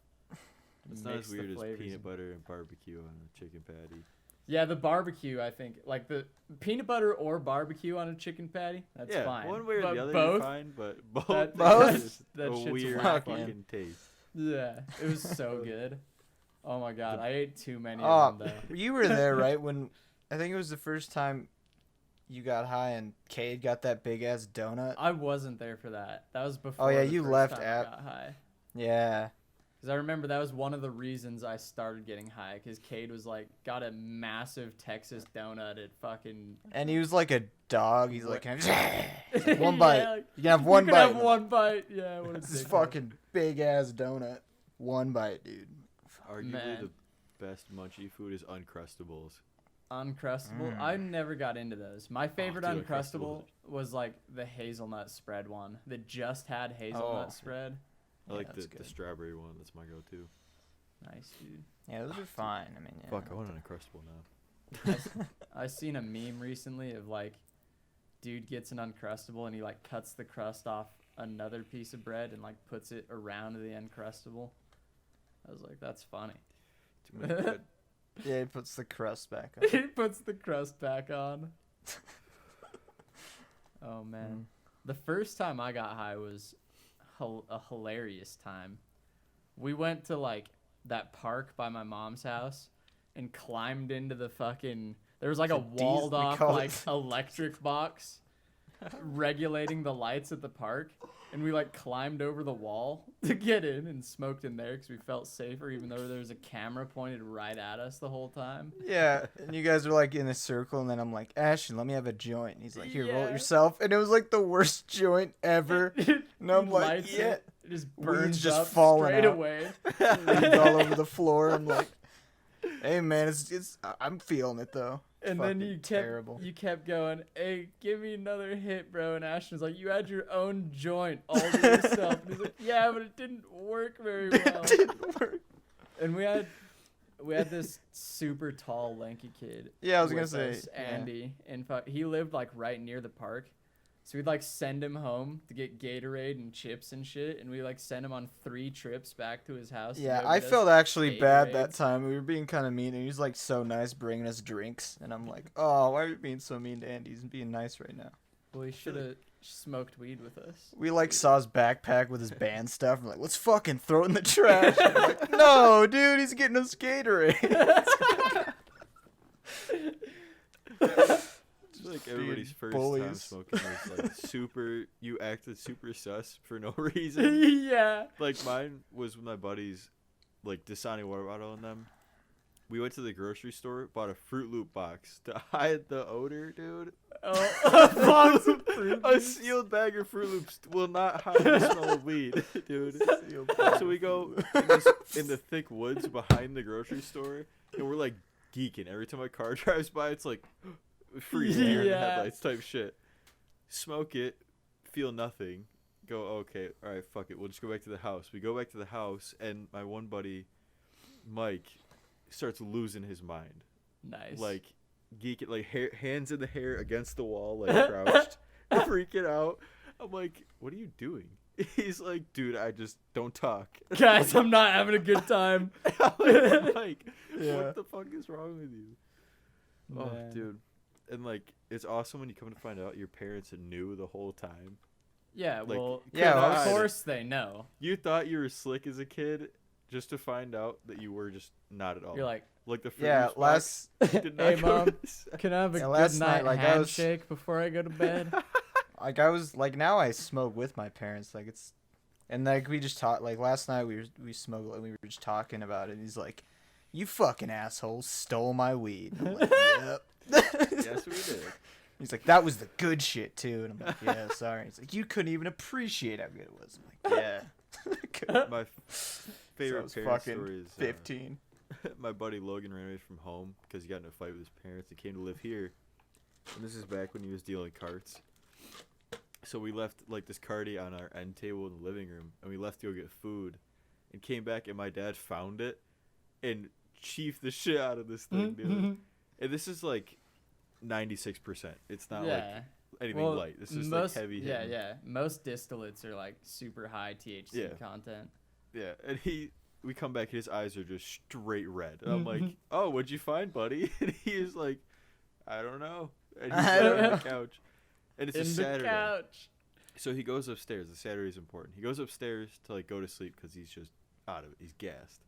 It's not Mix as the weird as flavors peanut in. butter and barbecue on a chicken patty. Yeah, the barbecue, I think, like the peanut butter or barbecue on a chicken patty, that's yeah, fine. one way or But the other both, you're fine, but both That is that a shit's weird whack, fucking taste. yeah, it was so good. Oh my god, I ate too many Oh, of them though. you were there, right? When I think it was the first time you got high and Cade got that big ass donut. I wasn't there for that. That was before. Oh, yeah, the you first left time at- I got high. Yeah. Because I remember that was one of the reasons I started getting high. Because Cade was like, got a massive Texas donut at fucking. And he was like a dog. He's like, What- He's like, one bite. Yeah, like, You can have one you bite. can have one bite. Yeah, what a This dickhead. fucking big ass donut. One bite, dude. Arguably Man. the best munchie food is Uncrustables. Uncrustable. I never got into those. My favorite dude, Uncrustable Uncrustables. was like the hazelnut spread one. That just had hazelnut Oh. spread. I Yeah, like that's the good. strawberry one. That's my go-to. Nice, dude. Yeah, those are fine. I mean, yeah. Fuck, I want an Uncrustable now. I seen a meme recently of like, dude gets an Uncrustable and he like cuts the crust off another piece of bread and like puts it around the Uncrustable. I was like, that's funny. Too many bread. Yeah, he puts the crust back on. He puts the crust back on. Oh man, the first time I got high was a hilarious time. We went to like that park by my mom's house and climbed into the fucking. There was like a we walled off call it- like electric box regulating the lights at the park, and we like climbed over the wall to get in and smoked in there because we felt safer, even though there was a camera pointed right at us the whole time. Yeah, and you guys were like in a circle, and then I'm like, Ashton, let me have a joint. And he's like, here, roll it Yeah. yourself. And it was like the worst joint ever. And I'm He like, lights yeah. it, it just Weed's burns just up falling straight out. away. Leaves all over the floor. I'm like, hey man, I'm feeling it though. And then Fucking terrible. you kept going, hey, give me another hit, bro. And Ashton's like, you had your own joint all to yourself. And he's like, yeah, but it didn't work very well. It didn't work. And we had this super tall, lanky kid. Yeah, I was gonna with say, us, yeah. Andy, and he lived like right near the park. So we'd like send him home to get Gatorade and chips and shit, and we like send him on 3 trips back to his house. to Yeah, go I get us felt actually bad that Gatorades. time. We were being kind of mean, and he was like so nice bringing us drinks. And I'm like, oh, why are you being so mean to Andy? He's being nice right now. Well, he should have smoked weed with us. We like saw his backpack with his band stuff. We're like, let's fucking throw it in the trash. And I'm like, no, dude, he's getting us Gatorade. It's like everybody's first time bullies. smoking was like super. You acted super sus for no reason. Yeah. Like mine was with my buddies, like Dasani water bottle and them. We went to the grocery store, bought a Fruit Loop box to hide the odor, dude. Oh, a box of Fruit A Loops. sealed bag of Fruit Loops will not hide the smell of weed, dude. So we go in the thick woods behind the grocery store, and we're like geeking. Every time my car drives by, it's like free air in the Yeah. headlights type shit. Smoke it, feel nothing. Go, okay, all right, fuck it. We'll just go back to the house. We go back to the house, and my one buddy, Mike, starts losing his mind. Nice. Like geeking, like hands in the hair against the wall, like crouched, freaking out. I'm like, what are you doing? He's like, dude, I just don't talk. guys, I'm not having a good time. I'm like, Yeah. what the fuck is wrong with you? Oh, Man. dude. And like, it's awesome when you come to find out your parents knew the whole time. Yeah, Like, well, yeah, of hide it. course they know. You thought you were slick as a kid, just to find out that you were just not at all. You're like, like the Fruit Yeah, Loops box last did not hey, go Mom, to the side. can I have a Yeah, good last night night, like, I was- handshake before I go to bed? like I was like now I smoke with my parents like it's, and like we just talked like last night we smoked and we were just talking about it. And he's like, "You fucking asshole stole my weed." And I'm like, "Yep." Yes, we did. He's like, "That was the good shit too," and I'm like, "Yeah, sorry." He's like, "You couldn't even appreciate how good it was." I'm like, "Yeah." My favorite so parent story is 15. my buddy Logan ran away from home because he got in a fight with his parents and came to live here. And this is back when he was dealing carts. So we left like this carty on our end table in the living room, and we left to go get food, and came back, and my dad found it, and chiefed the shit out of this thing, dude. And this is like 96%. It's not like anything light. This is like heavy. Yeah. Most distillates are like super high THC content. Yeah, and we come back, his eyes are just straight red. And I'm like, "Oh, what'd you find, buddy?" And he is like, "I don't know." And he's on the couch. And it's a Saturday. The couch. So he goes upstairs. The Saturday is important. He goes upstairs to like go to sleep because he's just out of it. He's gassed.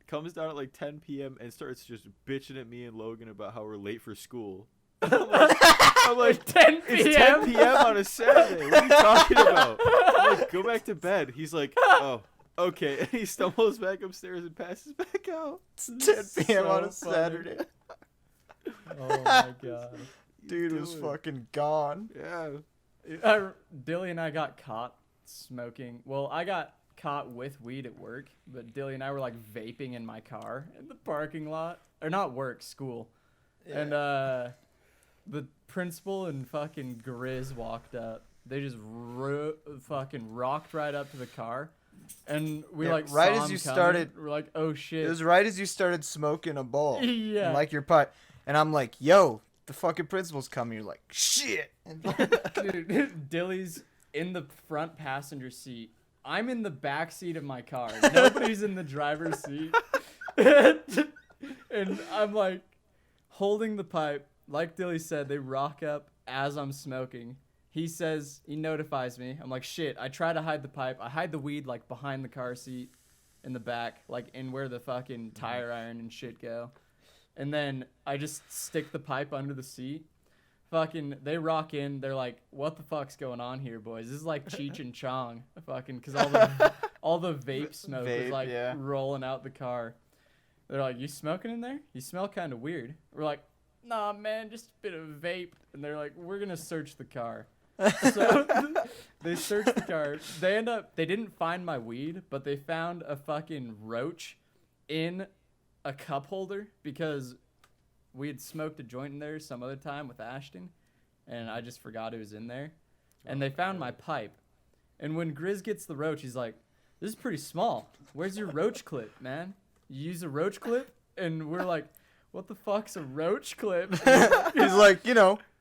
Comes down at like 10 p.m. and starts just bitching at me and Logan about how we're late for school. I'm like 10 p.m. It's 10 p.m. on a Saturday. What are you talking about? I'm like, go back to bed. He's like, oh, okay. And he stumbles back upstairs and passes back out. It's 10 p.m. on a Saturday. Oh my god. Dude was fucking gone. Yeah. Dilly and I got caught smoking. Well, I got caught with weed at work, but Dilly and I were like vaping in my car in the parking lot. Or not work, school. Yeah. And the principal and fucking Grizz walked up. They just fucking rocked right up to the car. And we like right saw as you him started, we're like, oh shit. It was right as you started smoking a bowl. Yeah. And like your pipe. And I'm like, yo, the fucking principal's coming. You're like, shit. Dude, Dilly's in the front passenger seat. I'm in the back seat of my car. Nobody's in the driver's seat. And I'm like holding the pipe. Like Dilly said, they rock up as I'm smoking. He notifies me. I'm like, shit. I try to hide the pipe. I hide the weed like behind the car seat in the back, like in where the fucking tire iron and shit go. And then I just stick the pipe under the seat. Fucking, they rock in. They're like, what the fuck's going on here, boys? This is like Cheech and Chong. Fucking, because all the vape smoke is like rolling out the car. They're like, you smoking in there? You smell kind of weird. We're like, nah, man, just a bit of vape. And they're like, we're going to search the car. So they search the car. They didn't find my weed, but they found a fucking roach in a cup holder because we had smoked a joint in there some other time with Ashton, and I just forgot it was in there. And they found my pipe. And when Grizz gets the roach, he's like, this is pretty small. Where's your roach clip, man? You use a roach clip? And we're like, what the fuck's a roach clip? He's like,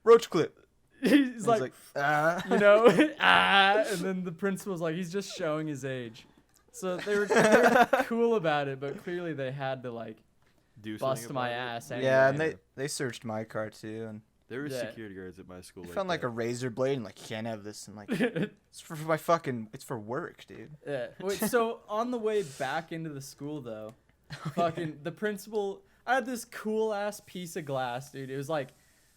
roach clip. He's like, and then the principal's like, he's just showing his age. So they were cool about it, but clearly they had to like bust my ass. Anyway. Yeah, and they searched my car too, and there were security guards at my school. They found like a razor blade and like, you can't have this, and like it's for work, dude. Yeah. Wait, so on the way back into the school though, the principal, I had this cool ass piece of glass, dude. It was like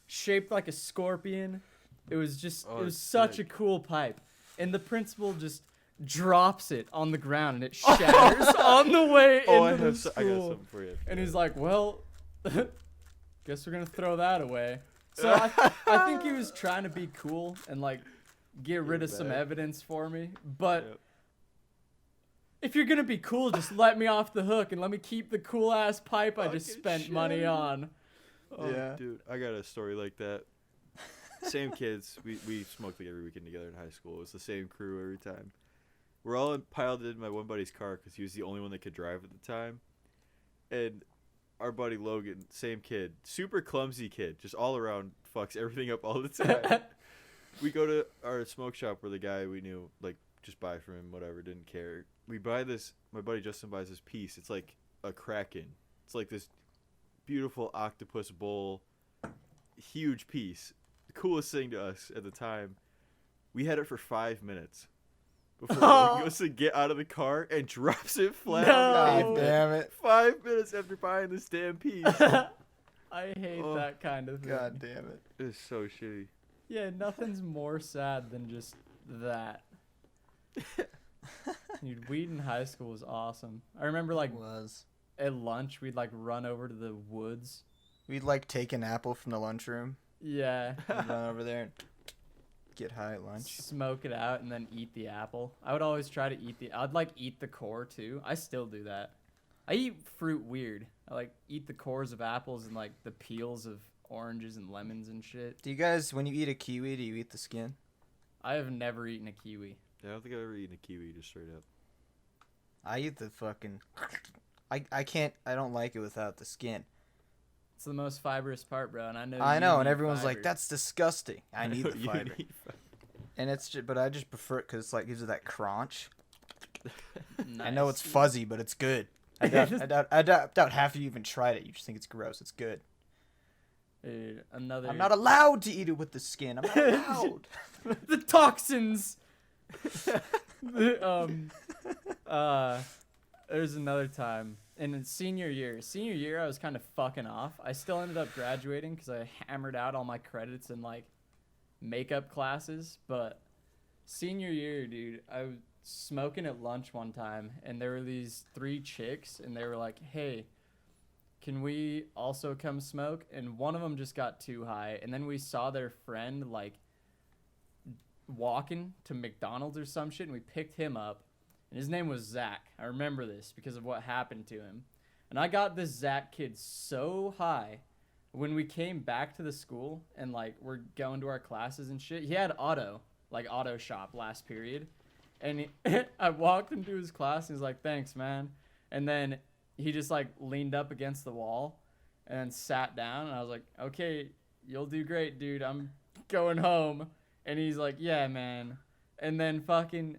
shaped like a scorpion. It was just it was such a cool pipe, and the principal just drops it on the ground and it shatters on the way into the school. I got something for you. And he's like, well, guess we're gonna throw that away. So I think he was trying to be cool and like get rid of some evidence for me. But if you're gonna be cool, just let me off the hook and let me keep the cool ass pipe I just spent money on. Oh, yeah, dude, I got a story like that. Same kids. We smoked like every weekend together in high school. It was the same crew every time. We're all piled in my one buddy's car because he was the only one that could drive at the time. And our buddy Logan, same kid, super clumsy kid, just all around fucks everything up all the time. We go to our smoke shop where the guy we knew, like, just buy from him, whatever, didn't care. We buy this, my buddy Justin buys this piece. It's like a Kraken. It's like this beautiful octopus bowl, huge piece. The coolest thing to us at the time. We had it for 5 minutes before he goes to get out of the car and drops it flat on the pavement. God damn it. 5 minutes after buying this damn piece. I hate that kind of thing. God damn it. It's so shitty. Yeah, nothing's more sad than just that. Dude, weed in high school was awesome. I remember like at lunch we'd like run over to the woods. We'd like take an apple from the lunchroom. Yeah. We'd run over there and get high at lunch. Smoke it out and then eat the apple. I would always try to I'd like eat the core too. I still do that. I eat fruit weird. I like eat the cores of apples and like the peels of oranges and lemons and shit. Do you guys, when you eat a kiwi, do you eat the skin? I have never eaten a kiwi. Yeah, I don't think I've ever eaten a kiwi just straight up. I eat the fucking... I can't... I don't like it without the skin. It's the most fibrous part, bro, and I know. I know, and need everyone's fiber. like, "That's disgusting." I need the You fiber, need fiber. and it's just, but I just prefer it because it's like gives it that crunch. Nice. I know it's fuzzy, but it's good. I doubt half of you even tried it. You just think it's gross. It's good. Dude, another. I'm not allowed to eat it with the skin. I'm not allowed. The toxins. There's another time. And in senior year, I was kind of fucking off. I still ended up graduating because I hammered out all my credits in like makeup classes. But senior year, dude, I was smoking at lunch one time, and there were these 3 chicks, and they were like, "Hey, can we also come smoke?" And one of them just got too high, and then we saw their friend like walking to McDonald's or some shit, and we picked him up. And his name was Zach. I remember this because of what happened to him. And I got this Zach kid so high when we came back to the school and like we're going to our classes and shit. He had auto shop last period. And I walked into his class and he's like, "Thanks, man." And then he just like leaned up against the wall and sat down. And I was like, "Okay, you'll do great, dude. I'm going home." And he's like, "Yeah, man." And then fucking...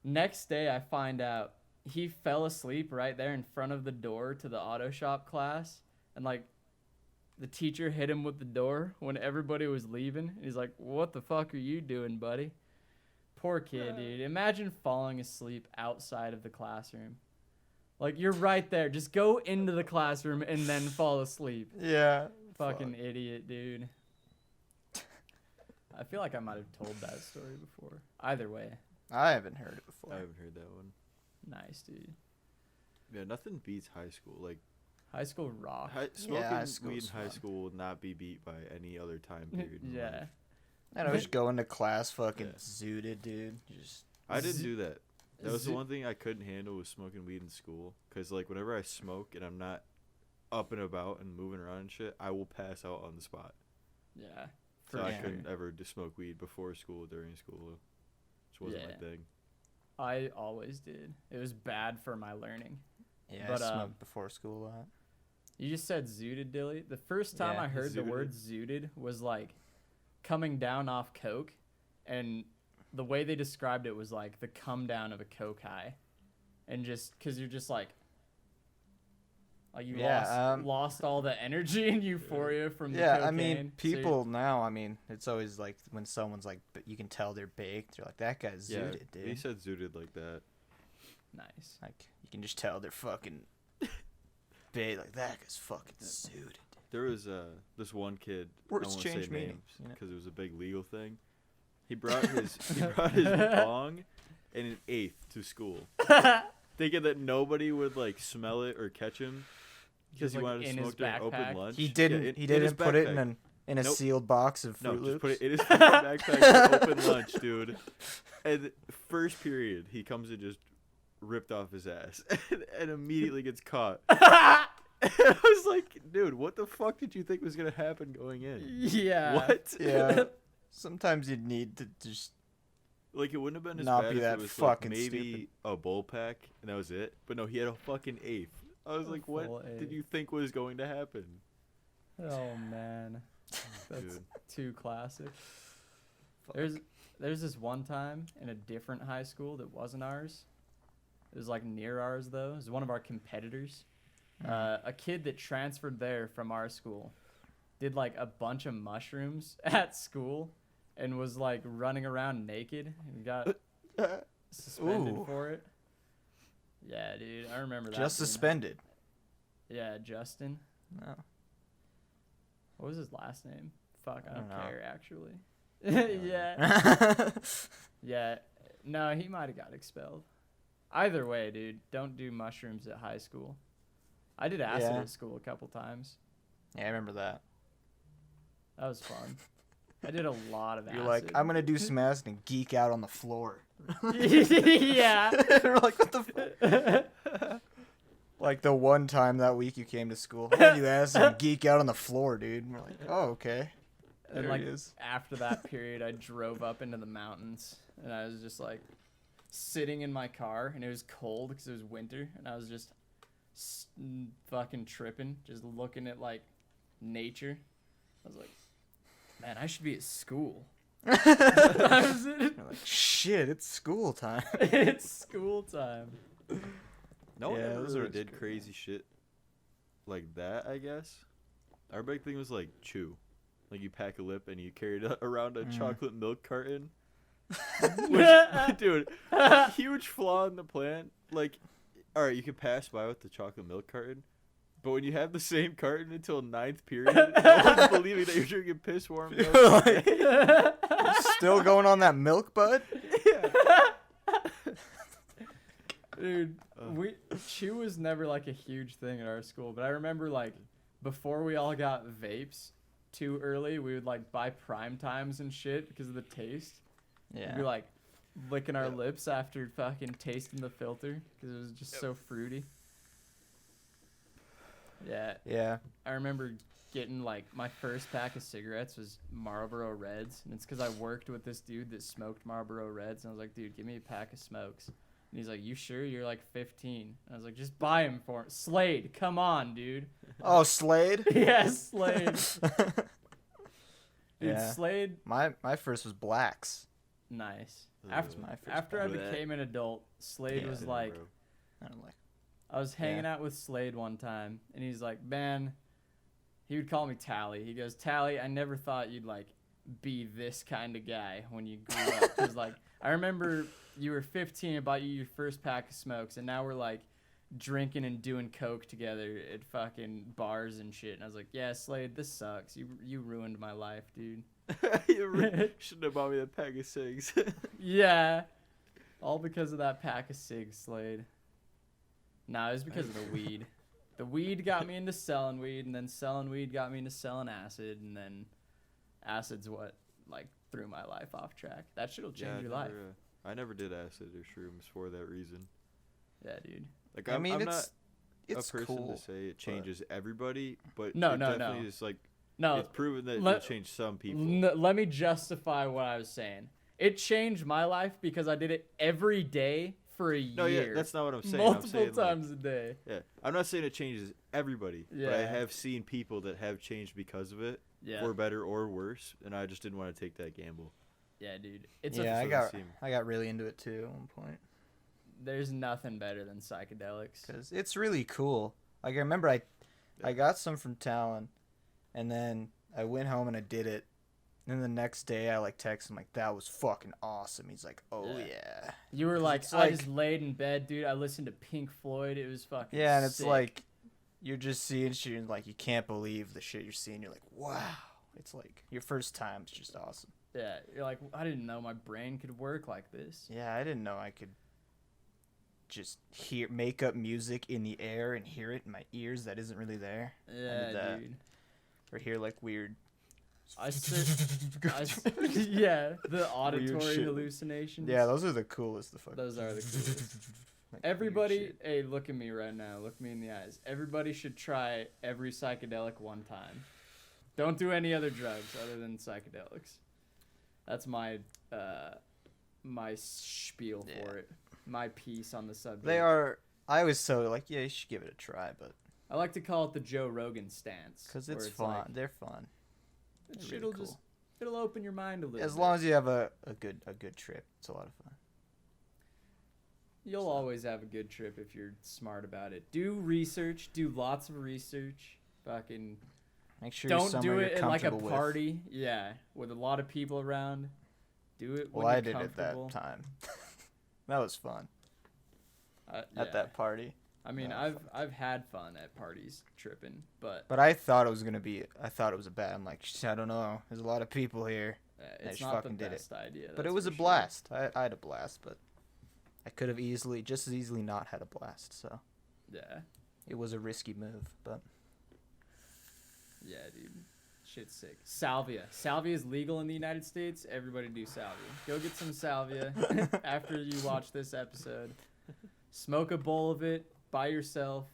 next day, I find out he fell asleep right there in front of the door to the auto shop class. And, like, the teacher hit him with the door when everybody was leaving. And he's like, "What the fuck are you doing, buddy?" Poor kid, dude. Imagine falling asleep outside of the classroom. Like, you're right there. Just go into the classroom and then fall asleep. Yeah. Fucking idiot, dude. I feel like I might have told that story before. Either way. I haven't heard it before. I haven't heard that one. Nice, dude. Yeah, nothing beats high school. Like high school rock. Smoking high school's weed in high fun. school will not be beat by any other time period. In Yeah. life. I know, just go into class fucking Yeah. zooted, dude. Just I didn't do that. That was the one thing I couldn't handle was smoking weed in school. Because, like, whenever I smoke and I'm not up and about and moving around and shit, I will pass out on the spot. Yeah. So I sure. couldn't ever just smoke weed before school, during school. Which wasn't my thing. I always did. It was bad for my learning. yeah, But, I smoked before school a lot. You just said zooted, Dilly. The first time Yeah, I heard the zooted. word zooted was like coming down off coke, and the way they described it was like the come down of a coke high, and just because you're just like you lost all the energy and euphoria from the cocaine. I mean, So people now, I mean, it's always like when someone's like, you can tell they're baked. You're like, that guy's Yeah, zooted, dude. he said zooted like that. nice. Like, you can just tell they're fucking baked. Like, that guy's fucking zooted. There was this one kid. Words I won't change say meaning, names you know? because it was a big legal thing. He brought his bong and an eighth to school, thinking that nobody would like smell it or catch him because he Just, like, wanted to in smoke his during open backpack? lunch. He Yeah, didn't. in he his didn't put it backpack. in a Nope. sealed box of No, Fruit just Loops. put it in his backpack for open lunch, dude. And first period, he comes and just ripped off his ass and immediately gets caught. And I was like, dude, what the fuck did you think was going to happen going in? Yeah. What? Yeah. Sometimes you need to just. Like, it wouldn't have been as Not bad be if that it was fucking like maybe stupid. a bowl pack and that was it. But no, he had a fucking eighth. I was A like, full what did eighth. you think was going to happen? Oh man, that's Dude. too classic. Fuck. There's this one time in a different high school that wasn't ours. It was like near ours though. It was one of our competitors. A kid that transferred there from our school did like a bunch of mushrooms at school and was like running around naked and got suspended Ooh. for it. Yeah, dude, I remember that. Just being- suspended. Yeah, Justin. No. What was his last name? Fuck, I I don't don't know. care actually. Yeah. Yeah. No, he might have got expelled. Either way, dude, don't do mushrooms at high school. I did acid at school a couple times. Yeah, I remember that. That was fun. I did a lot of acid. You're like, I'm gonna do some acid and geek out on the floor. Yeah. We're like, what the fuck? Like the one time that week you came to school, I'm gonna do acid and geek out on the floor, dude. And we're like, oh, okay. And There like it is. after that period, I drove up into the mountains, and I was just like sitting in my car, and it was cold because it was winter, and I was just fucking tripping, just looking at like nature. I was like, man, I should be at school. You're like, shit, it's school time. It's school time. No one Yeah, ever those really are did crazy shit like that, I guess. Our big thing was like chew. Like you pack a lip and you carried around a chocolate milk carton. Which, dude, huge flaw in the plan. Like, all right, you can pass by with the chocolate milk carton, but when you have the same carton until 9th period, no one's believing that you're drinking piss warm milk. Still going on that milk, bud? Yeah. Dude, chew was never like a huge thing at our school, but I remember like before we all got vapes too early, we would like buy prime times and shit because of the taste. Yeah. We'd be like licking our lips after fucking tasting the filter because it was just so fruity. Yeah. Yeah. I remember getting like my first pack of cigarettes was Marlboro Reds, and it's because I worked with this dude that smoked Marlboro Reds, and I was like, dude, give me a pack of smokes. And he's like, you sure? You're like 15. And I was like, just buy him for him. Slade, come on, dude. Oh, Slade? Yeah, Slade. Dude, Yeah. Slade. My first was Blacks. Nice. My first After I Bleh. became an adult, Slade Yeah, was Yeah, like, bro. I don't like. I was hanging out with Slade one time, and he's like, man, he would call me Tally. He goes, Tally, I never thought you'd like be this kind of guy when you grew up. Cause like, I remember you were 15 and bought you your first pack of smokes, and now we're like drinking and doing coke together at fucking bars and shit. And I was like, yeah, Slade, this sucks. You ruined my life, dude. You shouldn't have bought me that pack of cigs. Yeah. All because of that pack of cigs, Slade. Nah, it was because of the weed. The weed got me into selling weed, and then selling weed got me into selling acid, and then acid's what like threw my life off track. That shit'll change your life. I never did acid or shrooms for that reason. Yeah, dude. Like I mean, I'm it's not it's a person cool. to say it changes everybody, but No, it no, definitely no. is like No, it's proven that it let- will change some people. let me justify what I was saying. It changed my life because I did it every day for a No, year. yeah, that's not what I'm saying. multiple I'm saying, times a day. yeah, I'm not saying it changes everybody, but I Yeah. have seen people that have changed because of it, Yeah, for better or worse, and I just didn't want to take that gamble. yeah, dude. It's Yeah, So I got really into it too at one point there's nothing better than psychedelics. because it's really cool. Like I remember I got some from Talon, and then I went home and I did it. And the next day, I like texted him like, "That was fucking awesome." He's like, "Oh Yeah. yeah." You were like, it's I like- just laid in bed, dude. I listened to Pink Floyd. It was fucking Yeah, and it's sick. like you're just seeing shit and like you can't believe the shit you're seeing. You're like, "Wow." It's like your first time. It's just awesome. Yeah, you're like, I didn't know my brain could work like this. Yeah, I didn't know I could just make up music in the air and hear it in my ears that isn't really there. Yeah, that. dude. Or hear like weird. Yeah, the auditory shit. hallucinations. Yeah, those are the coolest. The fuck. Those are the coolest. Like, weird Everybody, shit. hey, look at me right now. Look me in the eyes. Everybody should try every psychedelic one time. Don't do any other drugs other than psychedelics. That's my my spiel for it. My piece on the subject. They are. I was so like, yeah, you should give it a try, but I like to call it the Joe Rogan stance. because where it's fun. like, They're fun. It They're shit'll really just it'll open your mind a little. As bit. long as you have a good trip, it's a lot of fun. You'll always have a good trip if you're smart about it. Do research. Do lots of research. Fucking Make sure you're don't somewhere do it you're at like a comfortable with. party. Yeah, with a lot of people around. Do it when Well, I you're did it comfortable. that time. That was fun Yeah. at that party. I mean, that was I've had fun at parties tripping, but But I thought it was gonna be. I thought it was a bad. I'm like, I don't know. There's a lot of people here. It's just not the fucking did it. best idea. But it that's was for a sure. blast. I had a blast, but I could have just as easily not had a blast. So Yeah. it was a risky move, but Yeah, dude. Shit's sick. Salvia. Salvia is legal in the United States. Everybody do salvia. Go get some salvia after you watch this episode. Smoke a bowl of it by yourself.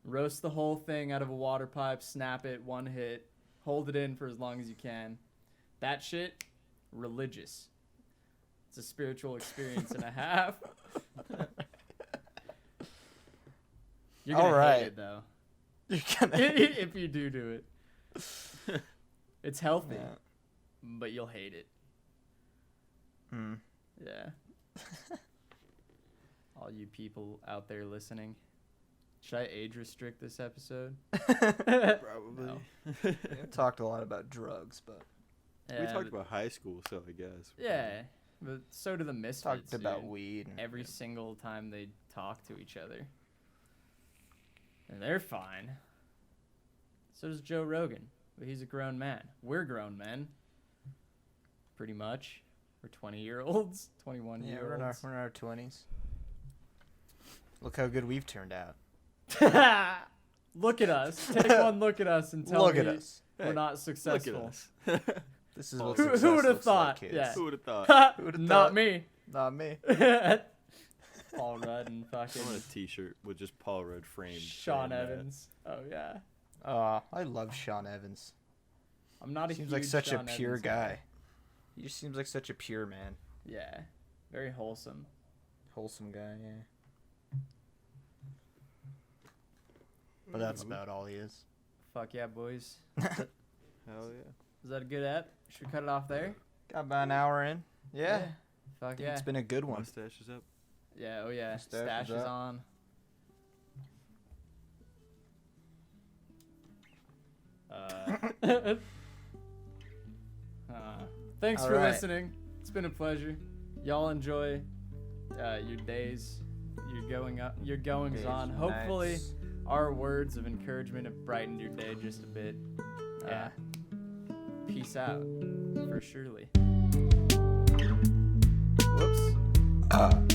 Roast the whole thing out of a water pipe. Snap it, one hit. Hold it in for as long as you can. That shit, religious. It's a spiritual experience and a half. You're gonna Alright. hate it, though. you're gonna. If you do it. It's healthy, Yeah. but you'll hate it. Mm. Yeah. All you people out there listening. Should I age restrict this episode? Probably. No. We talked a lot about drugs, but Yeah, We talked but- about high school, so I guess. Yeah, but so do the Misfits. talked about dude. weed. And, Every single time they talk to each other. And they're fine. So does Joe Rogan. But he's a grown man. We're grown men. Pretty much. We're 20-year-olds. 21-year-olds. yeah, we're in our 20s. Look how good we've turned out. Look at us. Take one look at us and tell Look me at us. we're not successful. Look at us. This is what Who success would've looks thought? like, kids. Yeah. Who would have thought? Who'd've Not thought? me. Not me. Paul Rudd and I fucking want a T-shirt with just Paul Rudd framed. Sean saying that. Evans. Oh yeah. I love Sean Evans. I'm not a Seems like huge such Sean a pure Evans guy. He just seems like such a pure man. Yeah. Very wholesome. Wholesome guy, yeah. But that's about all he is. Fuck yeah, boys. Hell yeah. Is that a good app? Should we cut it off there? Got about an hour in. Yeah. Fuck I think yeah. it's been a good one. Mustache is up. Yeah, oh yeah. Mustache Stash is is up. on. Thanks All for right. listening. It's been a pleasure. Y'all enjoy your days, your goings Days on. and Hopefully, nights. our words of encouragement have brightened your day just a bit. Yeah. Peace out, for surely. Whoops.